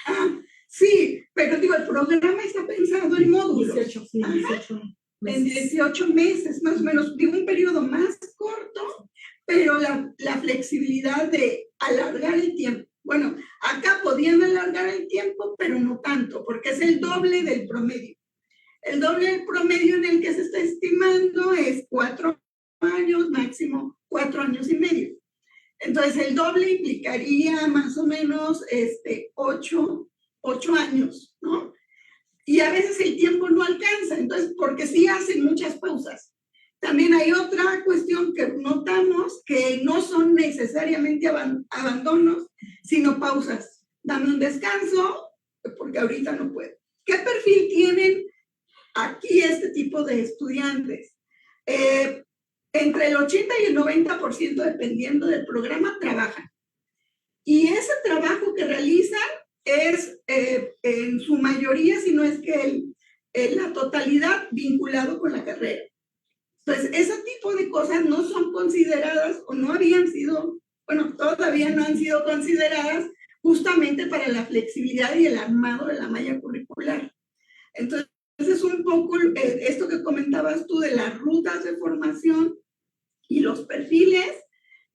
Ah, sí, pero digo, el programa está pensado en módulos. 18, sí, 18 meses. En 18 meses, más o menos, digo, un periodo más corto, pero la flexibilidad de alargar el tiempo. Bueno, acá podían alargar el tiempo, pero no tanto, porque es el doble del promedio. El doble del promedio en el que se está estimando es 4 años, máximo 4 años y medio. Entonces, el doble implicaría más o menos 8 años, ¿no? Y a veces el tiempo no alcanza, entonces, porque sí hacen muchas pausas. También hay otra cuestión que notamos, que no son necesariamente abandonos, sino pausas. Dame un descanso, porque ahorita no puedo. ¿Qué perfil tienen aquí este tipo de estudiantes? Entre el 80 y el 90%, dependiendo del programa, trabajan. Y ese trabajo que realizan es en su mayoría, si no es que la totalidad, vinculado con la carrera. Entonces, ese tipo de cosas no son consideradas o no habían sido, bueno, todavía no han sido consideradas justamente para la flexibilidad y el armado de la malla curricular. Entonces, es un poco esto que comentabas tú de las rutas de formación y los perfiles,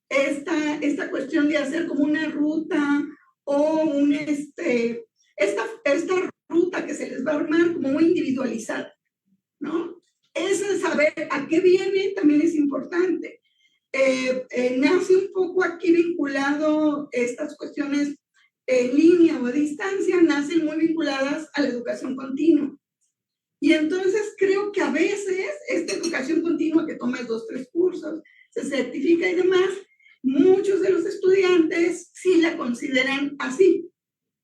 esta cuestión de hacer como una ruta o esta ruta que se les va a armar como muy individualizada, ¿no? Ese saber a qué viene también es importante. Nace un poco aquí vinculado estas cuestiones en línea o a distancia, nacen muy vinculadas a la educación continua. Y entonces creo que a veces esta educación continua que tomas 2, 3 cursos, se certifica y demás, muchos de los estudiantes sí la consideran así.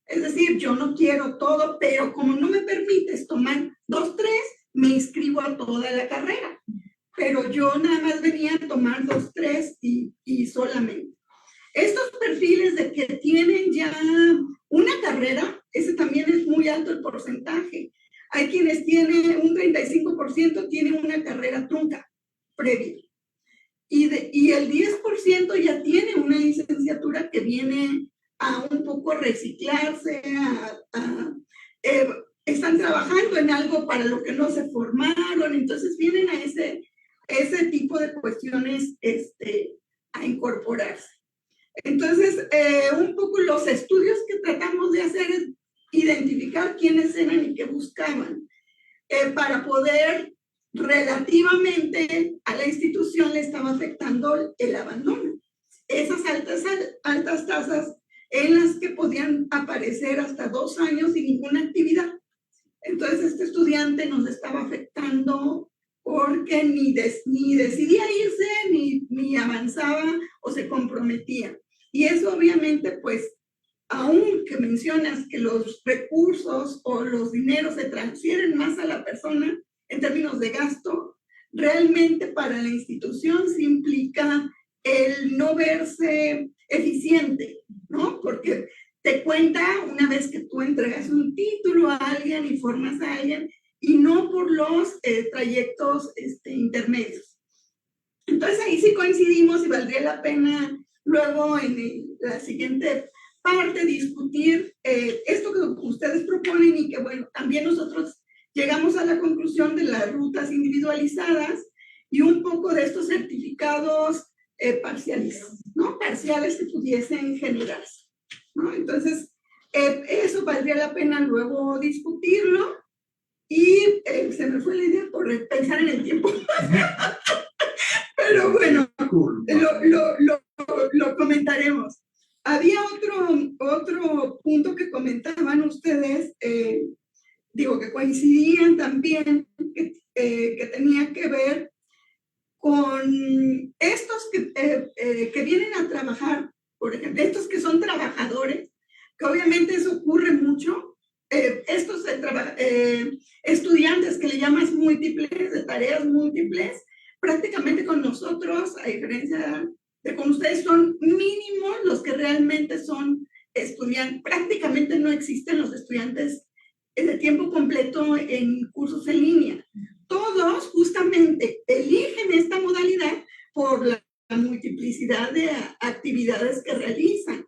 Es decir, yo no quiero todo, pero como no me permites tomar 2, 3, me inscribo a toda la carrera. Pero yo nada más venía a tomar 2, 3 y solamente. Estos perfiles de que tienen ya una carrera, ese también es muy alto el porcentaje. Hay quienes tienen un 35%, tienen una carrera trunca previa. Y el 10% ya tiene una licenciatura que viene a un poco reciclarse, están trabajando en algo para lo que no se formaron, entonces vienen a ese tipo de cuestiones a incorporarse. Entonces, un poco los estudios que tratamos de hacer es identificar quiénes eran y qué buscaban, para poder relativamente a la institución le estaba afectando el abandono. Esas altas tasas en las que podían aparecer hasta 2 años sin ninguna actividad. Entonces, este estudiante nos estaba afectando porque ni decidía irse, ni avanzaba o se comprometía. Y eso obviamente, pues, aunque mencionas que los recursos o los dineros se transfieren más a la persona en términos de gasto, realmente para la institución sí implica el no verse eficiente, ¿no? Porque te cuenta una vez que tú entregas un título a alguien y formas a alguien, y no por los trayectos intermedios. Entonces ahí sí coincidimos y valdría la pena luego en la siguiente parte discutir esto que ustedes proponen y que, bueno, también nosotros llegamos a la conclusión de las rutas individualizadas y un poco de estos certificados parciales, ¿no? Parciales que pudiesen generarse, ¿no? Entonces, eso valdría la pena luego discutirlo y se me fue la idea por pensar en el tiempo. Pero bueno, lo comentaremos. Había otro punto que comentaban ustedes, digo que coincidían también, que tenía que ver con estos que vienen a trabajar, por ejemplo, estos que son trabajadores, que obviamente eso ocurre mucho, estos estudiantes que le llamas múltiples, de tareas múltiples, prácticamente con nosotros, a diferencia de con ustedes, son mínimos los que realmente son estudiantes. Prácticamente no existen los estudiantes de tiempo completo en cursos en línea. Todos justamente eligen esta modalidad por la multiplicidad de actividades que realizan.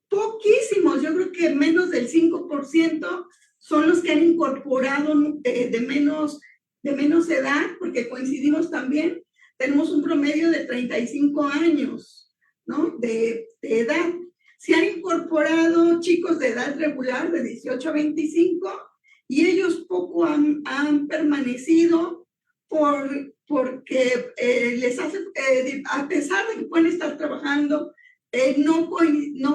Poquísimos, yo creo que menos del 5% son los que han incorporado de menos edad, porque coincidimos también, tenemos un promedio de 35 años, ¿no? de edad. Se han incorporado chicos de edad regular de 18 a 25 y ellos poco han permanecido porque les hace, a pesar de que pueden estar trabajando, no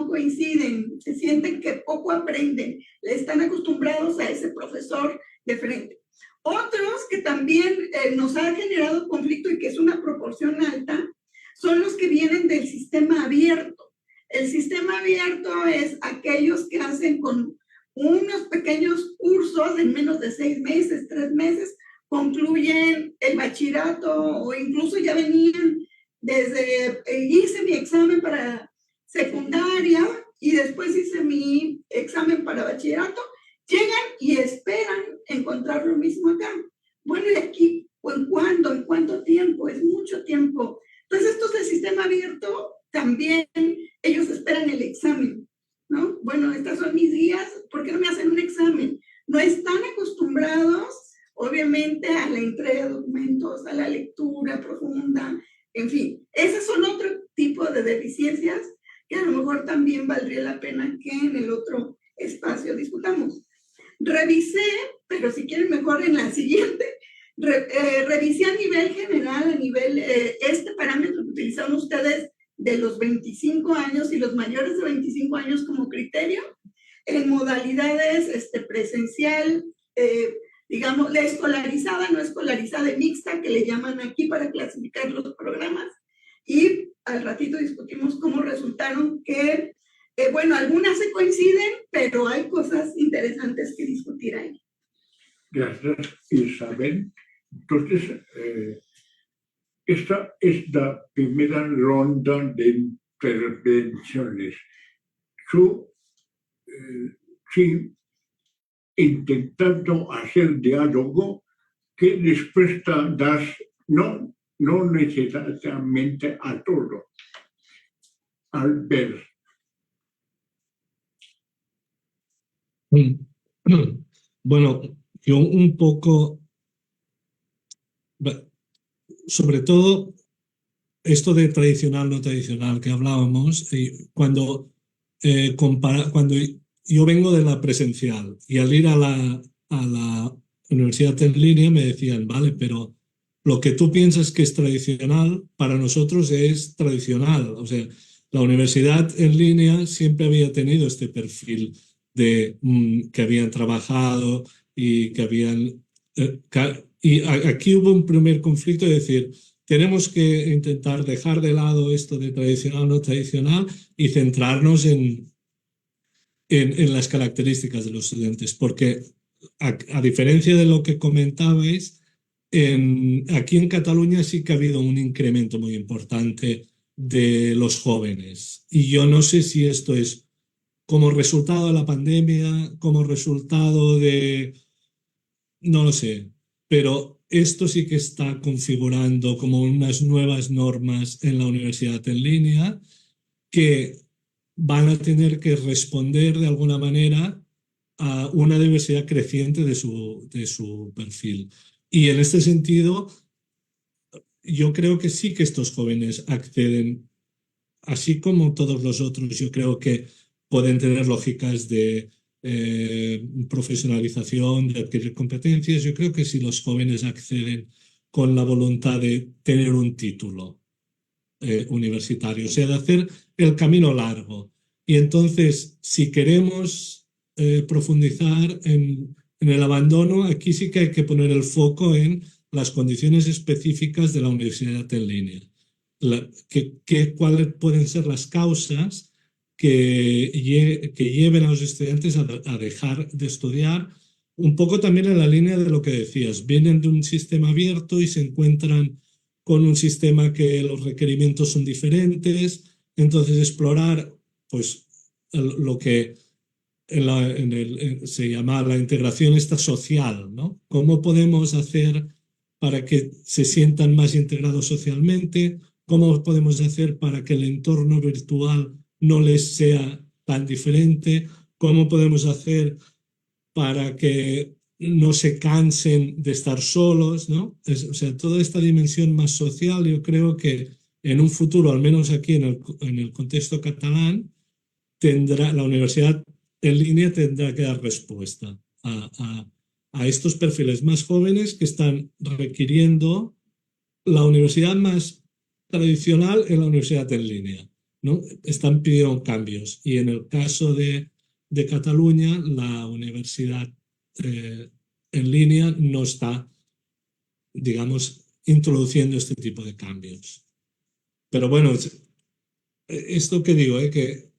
coinciden, se sienten que poco aprenden, están acostumbrados a ese profesor de frente. Otros que también nos ha generado conflicto y que es una proporción alta, son los que vienen del sistema abierto. El sistema abierto es aquellos que hacen con unos pequeños cursos en menos de 6 meses, 3 meses, concluyen el bachillerato o incluso ya venían desde, hice mi examen para secundaria y después hice mi examen para bachillerato, llegan y esperan encontrar lo mismo acá. Bueno, y aquí, ¿en cuándo cuánto tiempo, es mucho tiempo. Entonces, estos del sistema abierto, también ellos esperan el examen, ¿no? Bueno, estas son mis guías, ¿por qué no me hacen un examen? No están acostumbrados, obviamente, a la entrega de documentos, a la lectura profunda, en fin. Esas son otro tipo de deficiencias que a lo mejor también valdría la pena que en el otro espacio discutamos. Revisé, pero si quieren mejor en la siguiente, revisé a nivel general, a nivel, este parámetro que utilizaron ustedes de los 25 años y los mayores de 25 años como criterio, en modalidades presencial, digamos, la escolarizada, no escolarizada y mixta, que le llaman aquí para clasificar los programas, y al ratito discutimos cómo resultaron que, bueno, algunas se coinciden, pero hay cosas interesantes que discutir ahí. Gracias, Isabel. Entonces, esta es la primera ronda de intervenciones. Yo, sí, intentando hacer diálogo que respuesta das, no necesariamente a todo. Albert. Bueno, yo un poco, sobre todo esto de tradicional, no tradicional que hablábamos, cuando yo vengo de la presencial y al ir a la universidad en línea me decían, vale, pero lo que tú piensas que es tradicional, para nosotros es tradicional. O sea, la universidad en línea siempre había tenido este perfil de que habían trabajado y que habían... y aquí hubo un primer conflicto de decir, tenemos que intentar dejar de lado esto de tradicional, no tradicional y centrarnos en las características de los estudiantes, porque a diferencia de lo que comentabais, aquí en Cataluña sí que ha habido un incremento muy importante de los jóvenes. Y yo no sé si esto es como resultado de la pandemia, como resultado de... no lo sé, pero esto sí que está configurando como unas nuevas normas en la universidad en línea que van a tener que responder de alguna manera a una diversidad creciente de su perfil. Y en este sentido, yo creo que sí que estos jóvenes acceden, así como todos los otros, yo creo que pueden tener lógicas de profesionalización, de adquirir competencias. Yo creo que si los jóvenes acceden con la voluntad de tener un título universitario, o sea, de hacer el camino largo. Y entonces, si queremos profundizar en el abandono, aquí sí que hay que poner el foco en las condiciones específicas de la universidad en línea. ¿Cuáles pueden ser las causas que lleven a los estudiantes a dejar de estudiar? Un poco también en la línea de lo que decías, vienen de un sistema abierto y se encuentran con un sistema que los requerimientos son diferentes, entonces explorar pues lo que se llama la integración esta social, ¿no? ¿Cómo podemos hacer para que se sientan más integrados socialmente? ¿Cómo podemos hacer para que el entorno virtual no les sea tan diferente? ¿Cómo podemos hacer para que no se cansen de estar solos, ¿no? O sea, toda esta dimensión más social, yo creo que en un futuro, al menos aquí en el contexto catalán, la universidad en línea tendrá que dar respuesta a estos perfiles más jóvenes que están requiriendo la universidad más tradicional en la universidad en línea, ¿no? Están pidiendo cambios y en el caso de Cataluña, la universidad en línea no está, digamos, introduciendo este tipo de cambios. Pero bueno, esto que digo, que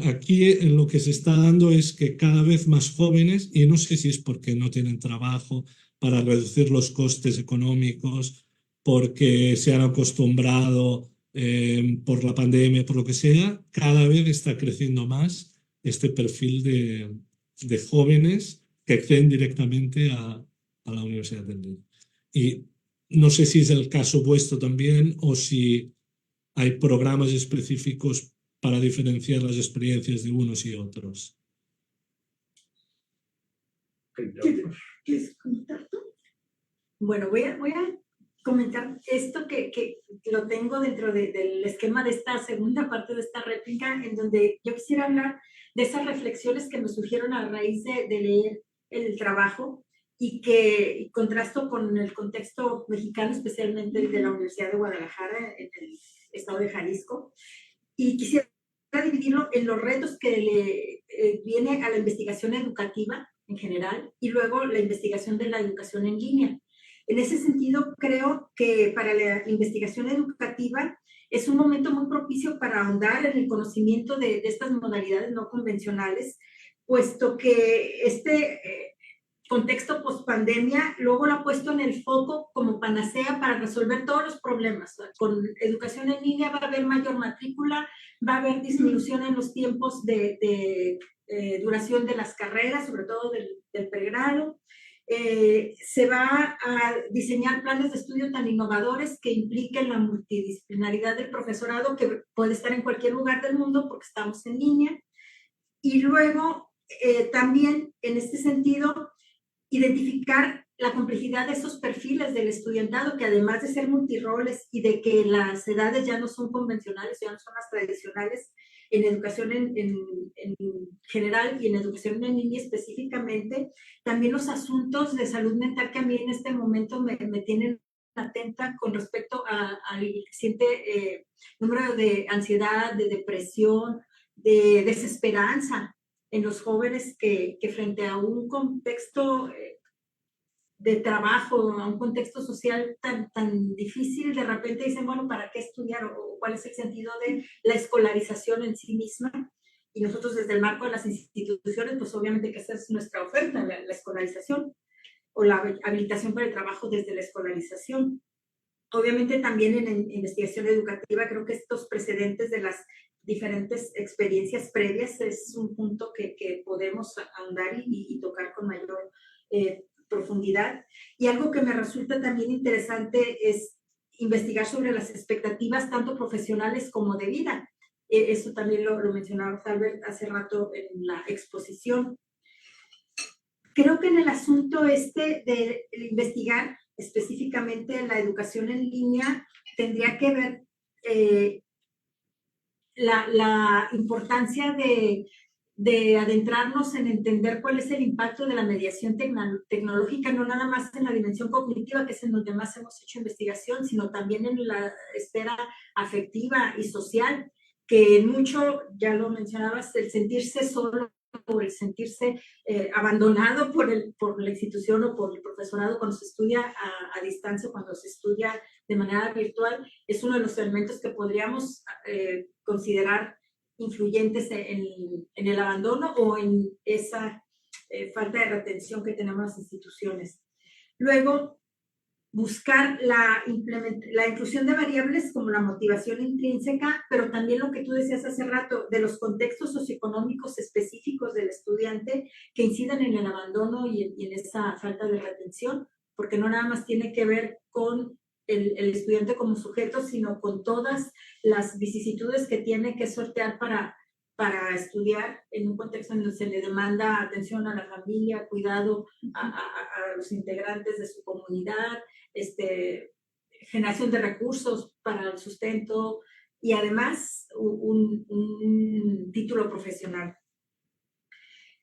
aquí en lo que se está dando es que cada vez más jóvenes, y no sé si es porque no tienen trabajo para reducir los costes económicos, porque se han acostumbrado por la pandemia, por lo que sea, cada vez está creciendo más este perfil de jóvenes que acceden directamente a la universidad en línea. Y no sé si es el caso vuestro también o si hay programas específicos para diferenciar las experiencias de unos y otros. ¿Quieres comentar tú? Bueno, voy a comentar esto que lo tengo dentro del esquema de esta segunda parte de esta réplica, en donde yo quisiera hablar de esas reflexiones que me surgieron a raíz de leer el trabajo y que contrasto con el contexto mexicano, especialmente el de la Universidad de Guadalajara, en el estado de Jalisco. Y quisiera dividirlo en los retos que le viene a la investigación educativa en general y luego la investigación de la educación en línea. En ese sentido, creo que para la investigación educativa es un momento muy propicio para ahondar en el conocimiento de estas modalidades no convencionales, puesto que este contexto post-pandemia luego lo ha puesto en el foco como panacea para resolver todos los problemas. Con educación en línea va a haber mayor matrícula, va a haber disminución en los tiempos de duración de las carreras, sobre todo del pregrado. Se va a diseñar planes de estudio tan innovadores que impliquen la multidisciplinaridad del profesorado, que puede estar en cualquier lugar del mundo porque estamos en línea. Y luego, también en este sentido, identificar la complejidad de esos perfiles del estudiantado, que además de ser multiroles y de que las edades ya no son convencionales, ya no son las tradicionales, en educación en general y en educación en línea específicamente, también los asuntos de salud mental que a mí en este momento me tienen atenta con respecto al creciente número de ansiedad, de depresión, de desesperanza en los jóvenes que frente a un contexto de trabajo, a un contexto social tan difícil, de repente dicen, bueno, ¿para qué estudiar? ¿O cuál es el sentido de la escolarización en sí misma? Y nosotros desde el marco de las instituciones, pues obviamente que esa es nuestra oferta, la escolarización o la habilitación para el trabajo desde la escolarización. Obviamente también en investigación educativa creo que estos precedentes de las diferentes experiencias previas es un punto que podemos ahondar y tocar con mayor profundidad. Y algo que me resulta también interesante es investigar sobre las expectativas tanto profesionales como de vida. Eso también lo mencionaba Albert hace rato en la exposición. Creo que en el asunto de investigar específicamente la educación en línea tendría que ver la importancia de adentrarnos en entender cuál es el impacto de la mediación tecnológica, no nada más en la dimensión cognitiva, que es en donde más hemos hecho investigación, sino también en la esfera afectiva y social, que mucho, ya lo mencionabas, el sentirse solo o el sentirse abandonado por la institución o por el profesorado cuando se estudia a distancia, cuando se estudia de manera virtual, es uno de los elementos que podríamos considerar influyentes en el abandono o en esa falta de retención que tenemos las instituciones. Luego, buscar la inclusión de variables como la motivación intrínseca, pero también lo que tú decías hace rato, de los contextos socioeconómicos específicos del estudiante que inciden en el abandono y en esa falta de retención, porque no nada más tiene que ver con el estudiante como sujeto, sino con todas las vicisitudes que tiene que sortear para estudiar en un contexto en donde se le demanda atención a la familia, cuidado a los integrantes de su comunidad, generación de recursos para el sustento y además un título profesional.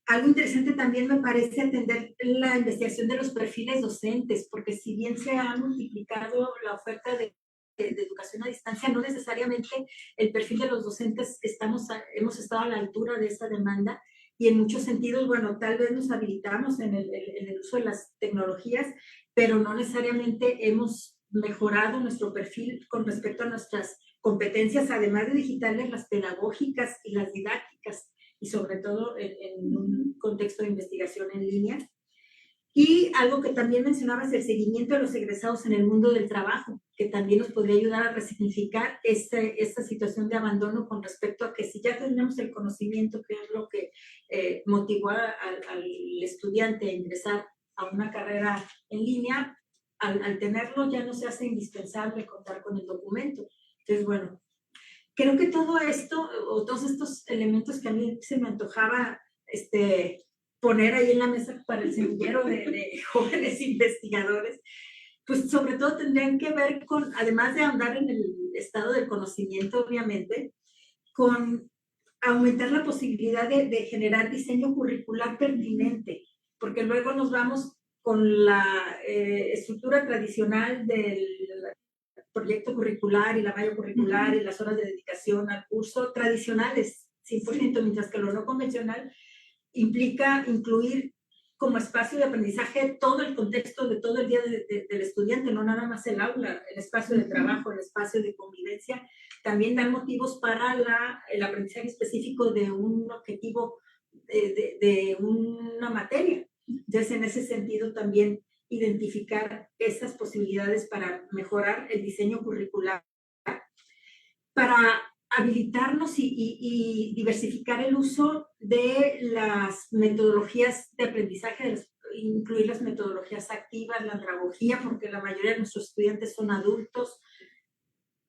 Algo interesante también me parece atender la investigación de los perfiles docentes, porque si bien se ha multiplicado la oferta de educación a distancia, no necesariamente el perfil de los docentes hemos estado a la altura de esa demanda y en muchos sentidos, bueno, tal vez nos habilitamos en el uso de las tecnologías, pero no necesariamente hemos mejorado nuestro perfil con respecto a nuestras competencias, además de digitales, las pedagógicas y las didácticas, y sobre todo en un contexto de investigación en línea. Y algo que también mencionabas, el seguimiento de los egresados en el mundo del trabajo, que también nos podría ayudar a resignificar esta situación de abandono con respecto a que si ya tenemos el conocimiento, que es lo que motivó al estudiante a ingresar a una carrera en línea, al tenerlo ya no se hace indispensable contar con el documento. Entonces, bueno, creo que todo esto, o todos estos elementos que a mí se me antojaba poner ahí en la mesa para el semillero de jóvenes investigadores, pues sobre todo tendrían que ver con, además de ahondar en el estado del conocimiento, obviamente, con aumentar la posibilidad de generar diseño curricular pertinente, porque luego nos vamos con la estructura tradicional del proyecto curricular y la malla curricular y las horas de dedicación al curso tradicionales, 100%, mientras que lo no convencional implica incluir como espacio de aprendizaje todo el contexto de todo el día del estudiante, no nada más el aula, el espacio de trabajo, el espacio de convivencia, también dan motivos para el aprendizaje específico de un objetivo, de una materia. Entonces, en ese sentido, también identificar esas posibilidades para mejorar el diseño curricular, para habilitarnos y diversificar el uso de las metodologías de aprendizaje, incluir las metodologías activas, la andragogía, porque la mayoría de nuestros estudiantes son adultos,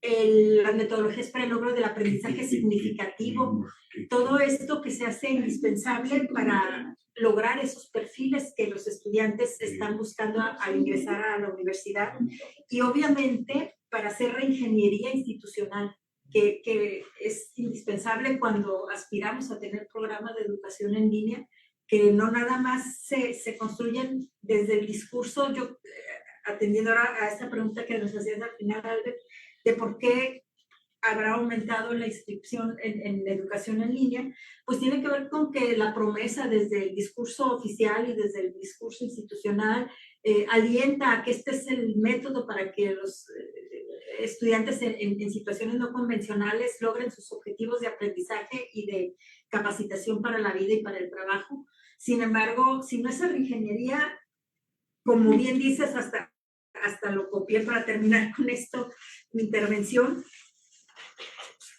las metodologías para el logro del aprendizaje significativo, todo esto que se hace indispensable para lograr esos perfiles que los estudiantes están buscando al ingresar a la universidad, y obviamente para hacer reingeniería institucional, que es indispensable cuando aspiramos a tener programas de educación en línea, que no nada más se construyen desde el discurso. Yo, atendiendo ahora a esta pregunta que nos hacías al final, Albert, de por qué habrá aumentado la inscripción en educación en línea, pues tiene que ver con que la promesa desde el discurso oficial y desde el discurso institucional alienta a que este es el método para que los estudiantes en situaciones no convencionales logren sus objetivos de aprendizaje y de capacitación para la vida y para el trabajo. Sin embargo, si no es reingeniería, como bien dices, hasta lo copié para terminar con esto mi intervención,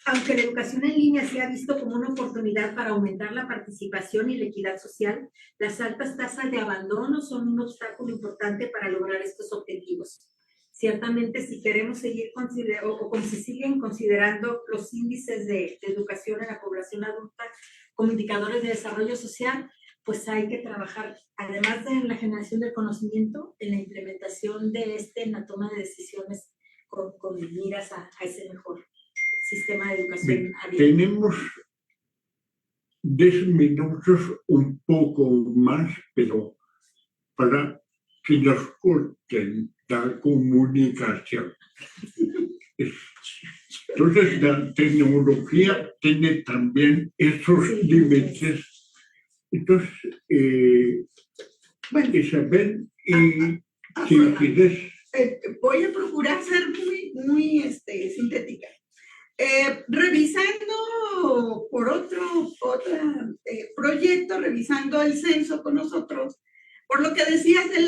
aunque la educación en línea se ha visto como una oportunidad para aumentar la participación y la equidad social, las altas tasas de abandono son un obstáculo importante para lograr estos objetivos. Ciertamente, si queremos seguir o como se siguen considerando los índices de educación en la población adulta como indicadores de desarrollo social, pues hay que trabajar, además de en la generación del conocimiento, en la implementación de en la toma de decisiones con miras a ese mejor sistema de educación abierta. Tenemos 10 minutos, un poco más, pero para que nos corten la comunicación. Entonces, la tecnología tiene también esos límites. Entonces, Bueno, Isabel, y si quieres... voy a procurar ser muy sintética. Revisando por otro proyecto, revisando el censo con nosotros, por lo que decías de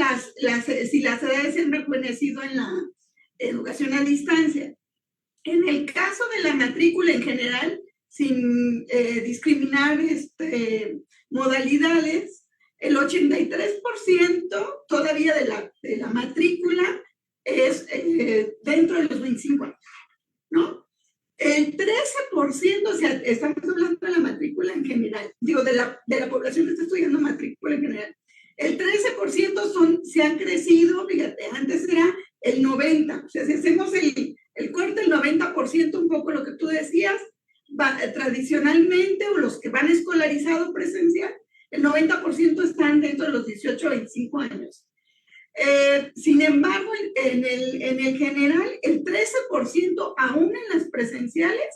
si las edades se han rejuvenecido en la educación a distancia. En el caso de la matrícula en general, sin discriminar modalidades, el 83% todavía de la matrícula es dentro de los 25 años, ¿no? El 13%, o sea, estamos hablando de la matrícula en general, digo, de la población que está estudiando matrícula en general, el 13% se han crecido, fíjate, antes era el 90%, o sea, si hacemos el corte, el 90%, un poco lo que tú decías, tradicionalmente, o los que van escolarizados presencial, el 90% están dentro de los 18 a 25 años. Sin embargo, en el general, el 13% aún en las presenciales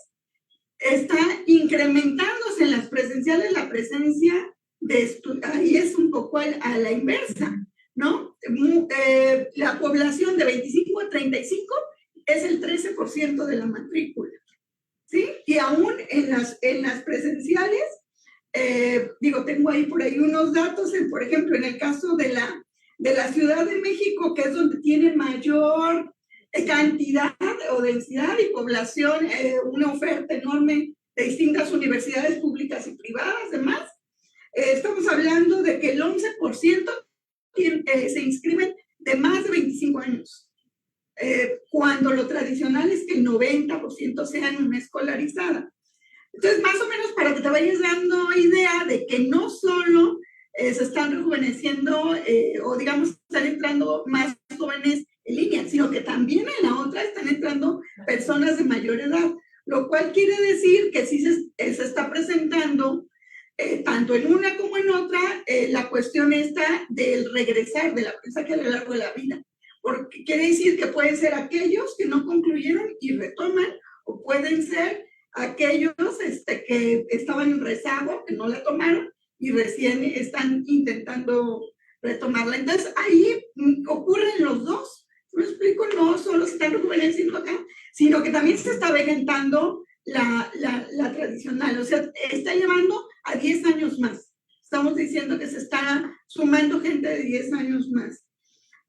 está incrementándose en las presenciales la presencia ahí es un poco a la inversa, ¿no? La población de 25 a 35 es el 13% de la matrícula, ¿sí? Y aún en las presenciales, tengo ahí por ahí unos datos, por ejemplo, en el caso de la Ciudad de México, que es donde tiene mayor cantidad o densidad y población, una oferta enorme de distintas universidades públicas y privadas, además, estamos hablando de que el 11% se inscriben de más de 25 años, cuando lo tradicional es que el 90% sean una escolarizada. Entonces, más o menos para que te vayas dando idea de que no solo se están rejuveneciendo o digamos están entrando más jóvenes en línea, sino que también en la otra están entrando personas de mayor edad, lo cual quiere decir que sí se está presentando tanto en una como en otra la cuestión esta del regresar, del aprendizaje a lo largo de la vida, porque quiere decir que pueden ser aquellos que no concluyeron y retoman, o pueden ser aquellos que estaban en rezago, que no la tomaron y recién están intentando retomarla. Entonces ahí ocurren los dos. ¿Me explico? No solo se están rejuveneciendo acá, sino que también se está avejentando la tradicional. O sea, está llevando a 10 años más. Estamos diciendo que se está sumando gente de 10 años más.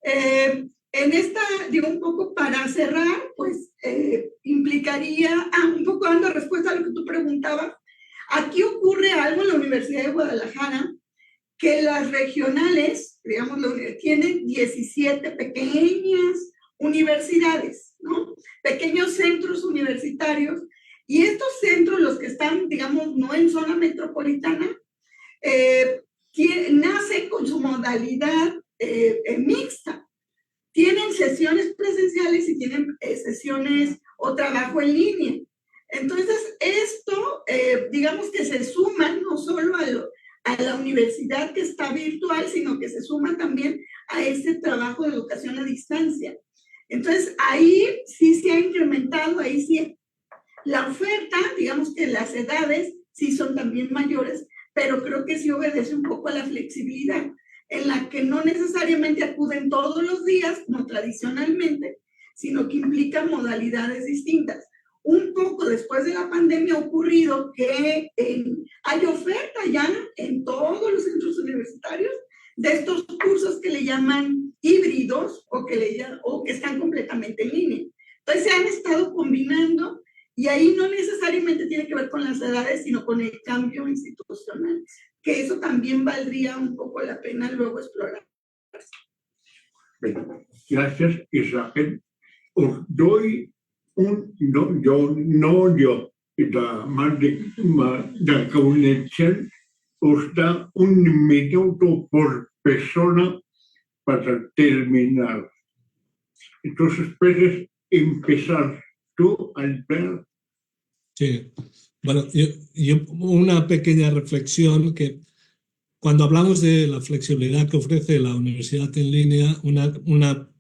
En esta, digo, un poco para cerrar, pues implicaría, un poco dando respuesta a lo que tú preguntabas, aquí ocurre algo en la Universidad de Guadalajara, que las regionales, digamos, tienen 17 pequeñas universidades, ¿no? Pequeños centros universitarios, y estos centros, los que están, digamos, no en zona metropolitana, nacen con su modalidad mixta. Tienen sesiones presenciales y tienen sesiones o trabajo en línea. Entonces, esto, digamos que se suma no solo a la universidad que está virtual, sino que se suma también a ese trabajo de educación a distancia. Entonces, ahí sí se ha incrementado, ahí sí la oferta, digamos que las edades sí son también mayores, pero creo que sí obedece un poco a la flexibilidad, en la que no necesariamente acuden todos los días, como tradicionalmente, sino que implican modalidades distintas. Un poco después de la pandemia ha ocurrido que hay oferta ya en todos los centros universitarios de estos cursos que le llaman híbridos o que están completamente en línea. Entonces se han estado combinando y ahí no necesariamente tiene que ver con las edades, sino con el cambio institucional, que eso también valdría un poco la pena luego explorar. Gracias, Israel. Os doy la conexión os da 1 minuto por persona para terminar. Entonces, puedes empezar tú, Albert. Sí, bueno, yo una pequeña reflexión que cuando hablamos de la flexibilidad que ofrece la universidad en línea, una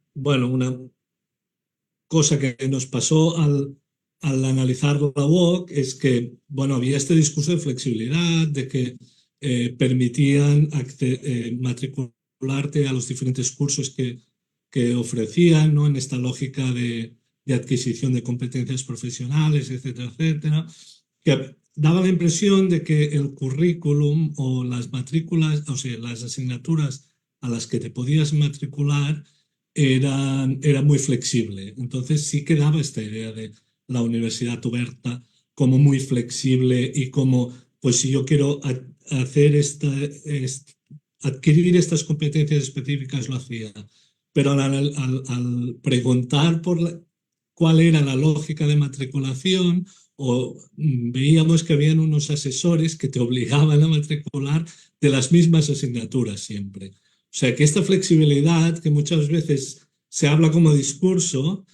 cosa que nos pasó al analizar la UOC es que, bueno, había este discurso de flexibilidad, de que permitían matricularte a los diferentes cursos que ofrecían, ¿no? En esta lógica de adquisición de competencias profesionales, etcétera, etcétera, que daba la impresión de que el currículum o las matrículas, o sea, las asignaturas a las que te podías matricular era muy flexible. Entonces sí que daba esta idea de la universidad oberta como muy flexible y como, pues si yo quiero hacer adquirir estas competencias específicas lo hacía. Pero al preguntar cuál era la lógica de matriculación, veíamos que habían unos asesores que te obligaban a matricular de las mismas asignaturas siempre. O sea que esta flexibilidad, que muchas veces se habla como discurso,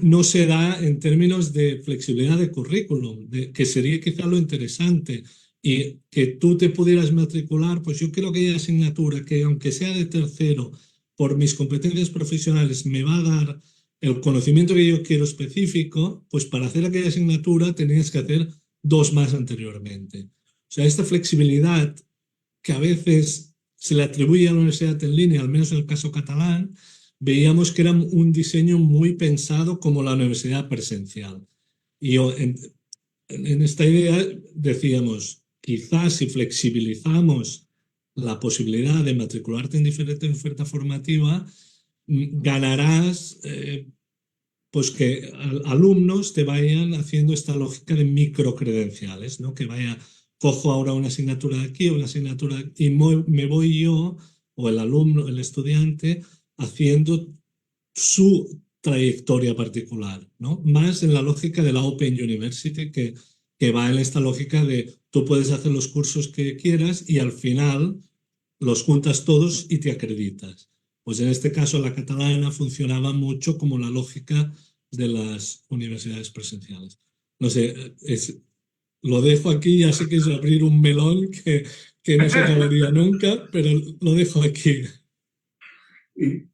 no se da en términos de flexibilidad de currículum, que sería quizá lo interesante, y que tú te pudieras matricular, pues yo creo que hay asignatura que aunque sea de tercero, por mis competencias profesionales me va a dar el conocimiento que yo quiero específico, pues para hacer aquella asignatura tenías que hacer 2 más anteriormente. O sea, esta flexibilidad que a veces se le atribuye a la universidad en línea, al menos en el caso catalán, veíamos que era un diseño muy pensado como la universidad presencial. Y en esta idea decíamos, quizás si flexibilizamos la posibilidad de matricularte en diferente oferta formativa, ganarás pues que alumnos te vayan haciendo esta lógica de microcredenciales, ¿no? Que vaya, cojo ahora una asignatura de aquí, una asignatura de aquí, y me voy yo, o el alumno, el estudiante, haciendo su trayectoria particular, ¿no? Más en la lógica de la Open University, que va en esta lógica de tú puedes hacer los cursos que quieras y al final los juntas todos y te acreditas. Pues en este caso la catalana funcionaba mucho como la lógica de las universidades presenciales. No sé, lo dejo aquí, ya sé que es abrir un melón que no se acabaría nunca, pero lo dejo aquí. Y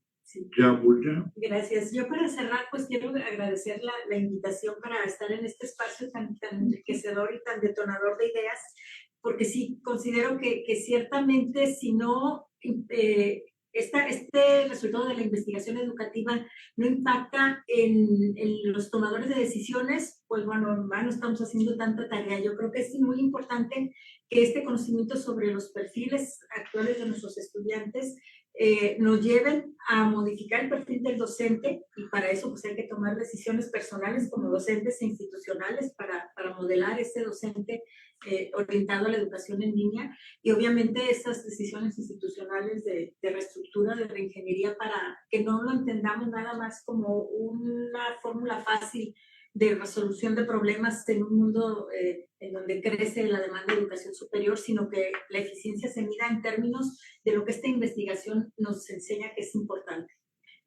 ya voy a... Gracias. Yo para cerrar, pues quiero agradecer la invitación para estar en este espacio tan enriquecedor y tan detonador de ideas, porque sí considero que ciertamente si no, este resultado de la investigación educativa no impacta en los tomadores de decisiones, pues bueno, no estamos haciendo tanta tarea. Yo creo que es muy importante que este conocimiento sobre los perfiles actuales de nuestros estudiantes nos lleven a modificar el perfil del docente, y para eso pues hay que tomar decisiones personales como docentes e institucionales para modelar este docente orientado a la educación en línea, y obviamente estas decisiones institucionales de reestructura, de reingeniería, para que no lo entendamos nada más como una fórmula fácil de resolución de problemas en un mundo en donde crece la demanda de educación superior, sino que la eficiencia se mida en términos de lo que esta investigación nos enseña que es importante.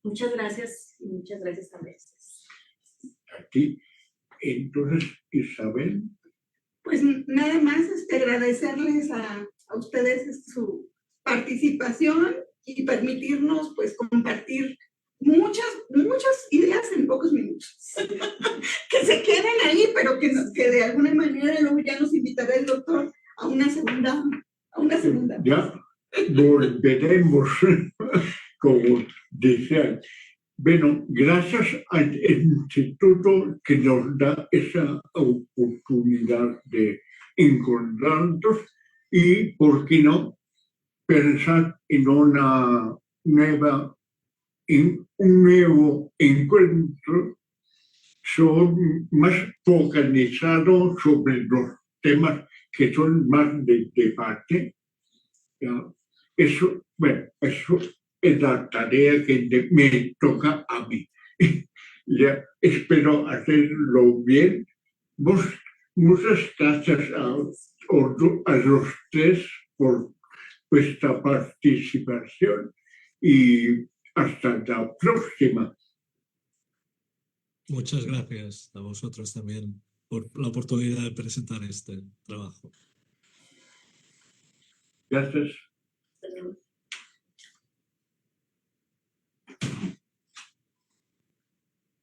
Muchas gracias y muchas gracias también. Aquí. Entonces, Isabel. Pues nada más agradecerles a ustedes su participación y permitirnos pues compartir muchas ideas en pocos minutos. Que se queden ahí, pero que de alguna manera luego ya nos invitará el doctor a una segunda. Ya volveremos, como decían. Bueno, gracias al instituto que nos da esa oportunidad de encontrarnos y, ¿por qué no?, pensar en un nuevo encuentro más focalizado sobre los temas que son más de debate. Eso, bueno, eso es la tarea que me toca a mí. Ya espero hacerlo bien. Muchas gracias a los tres por vuestra participación y hasta la próxima. Muchas gracias a vosotros también por la oportunidad de presentar este trabajo. Gracias.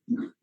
No,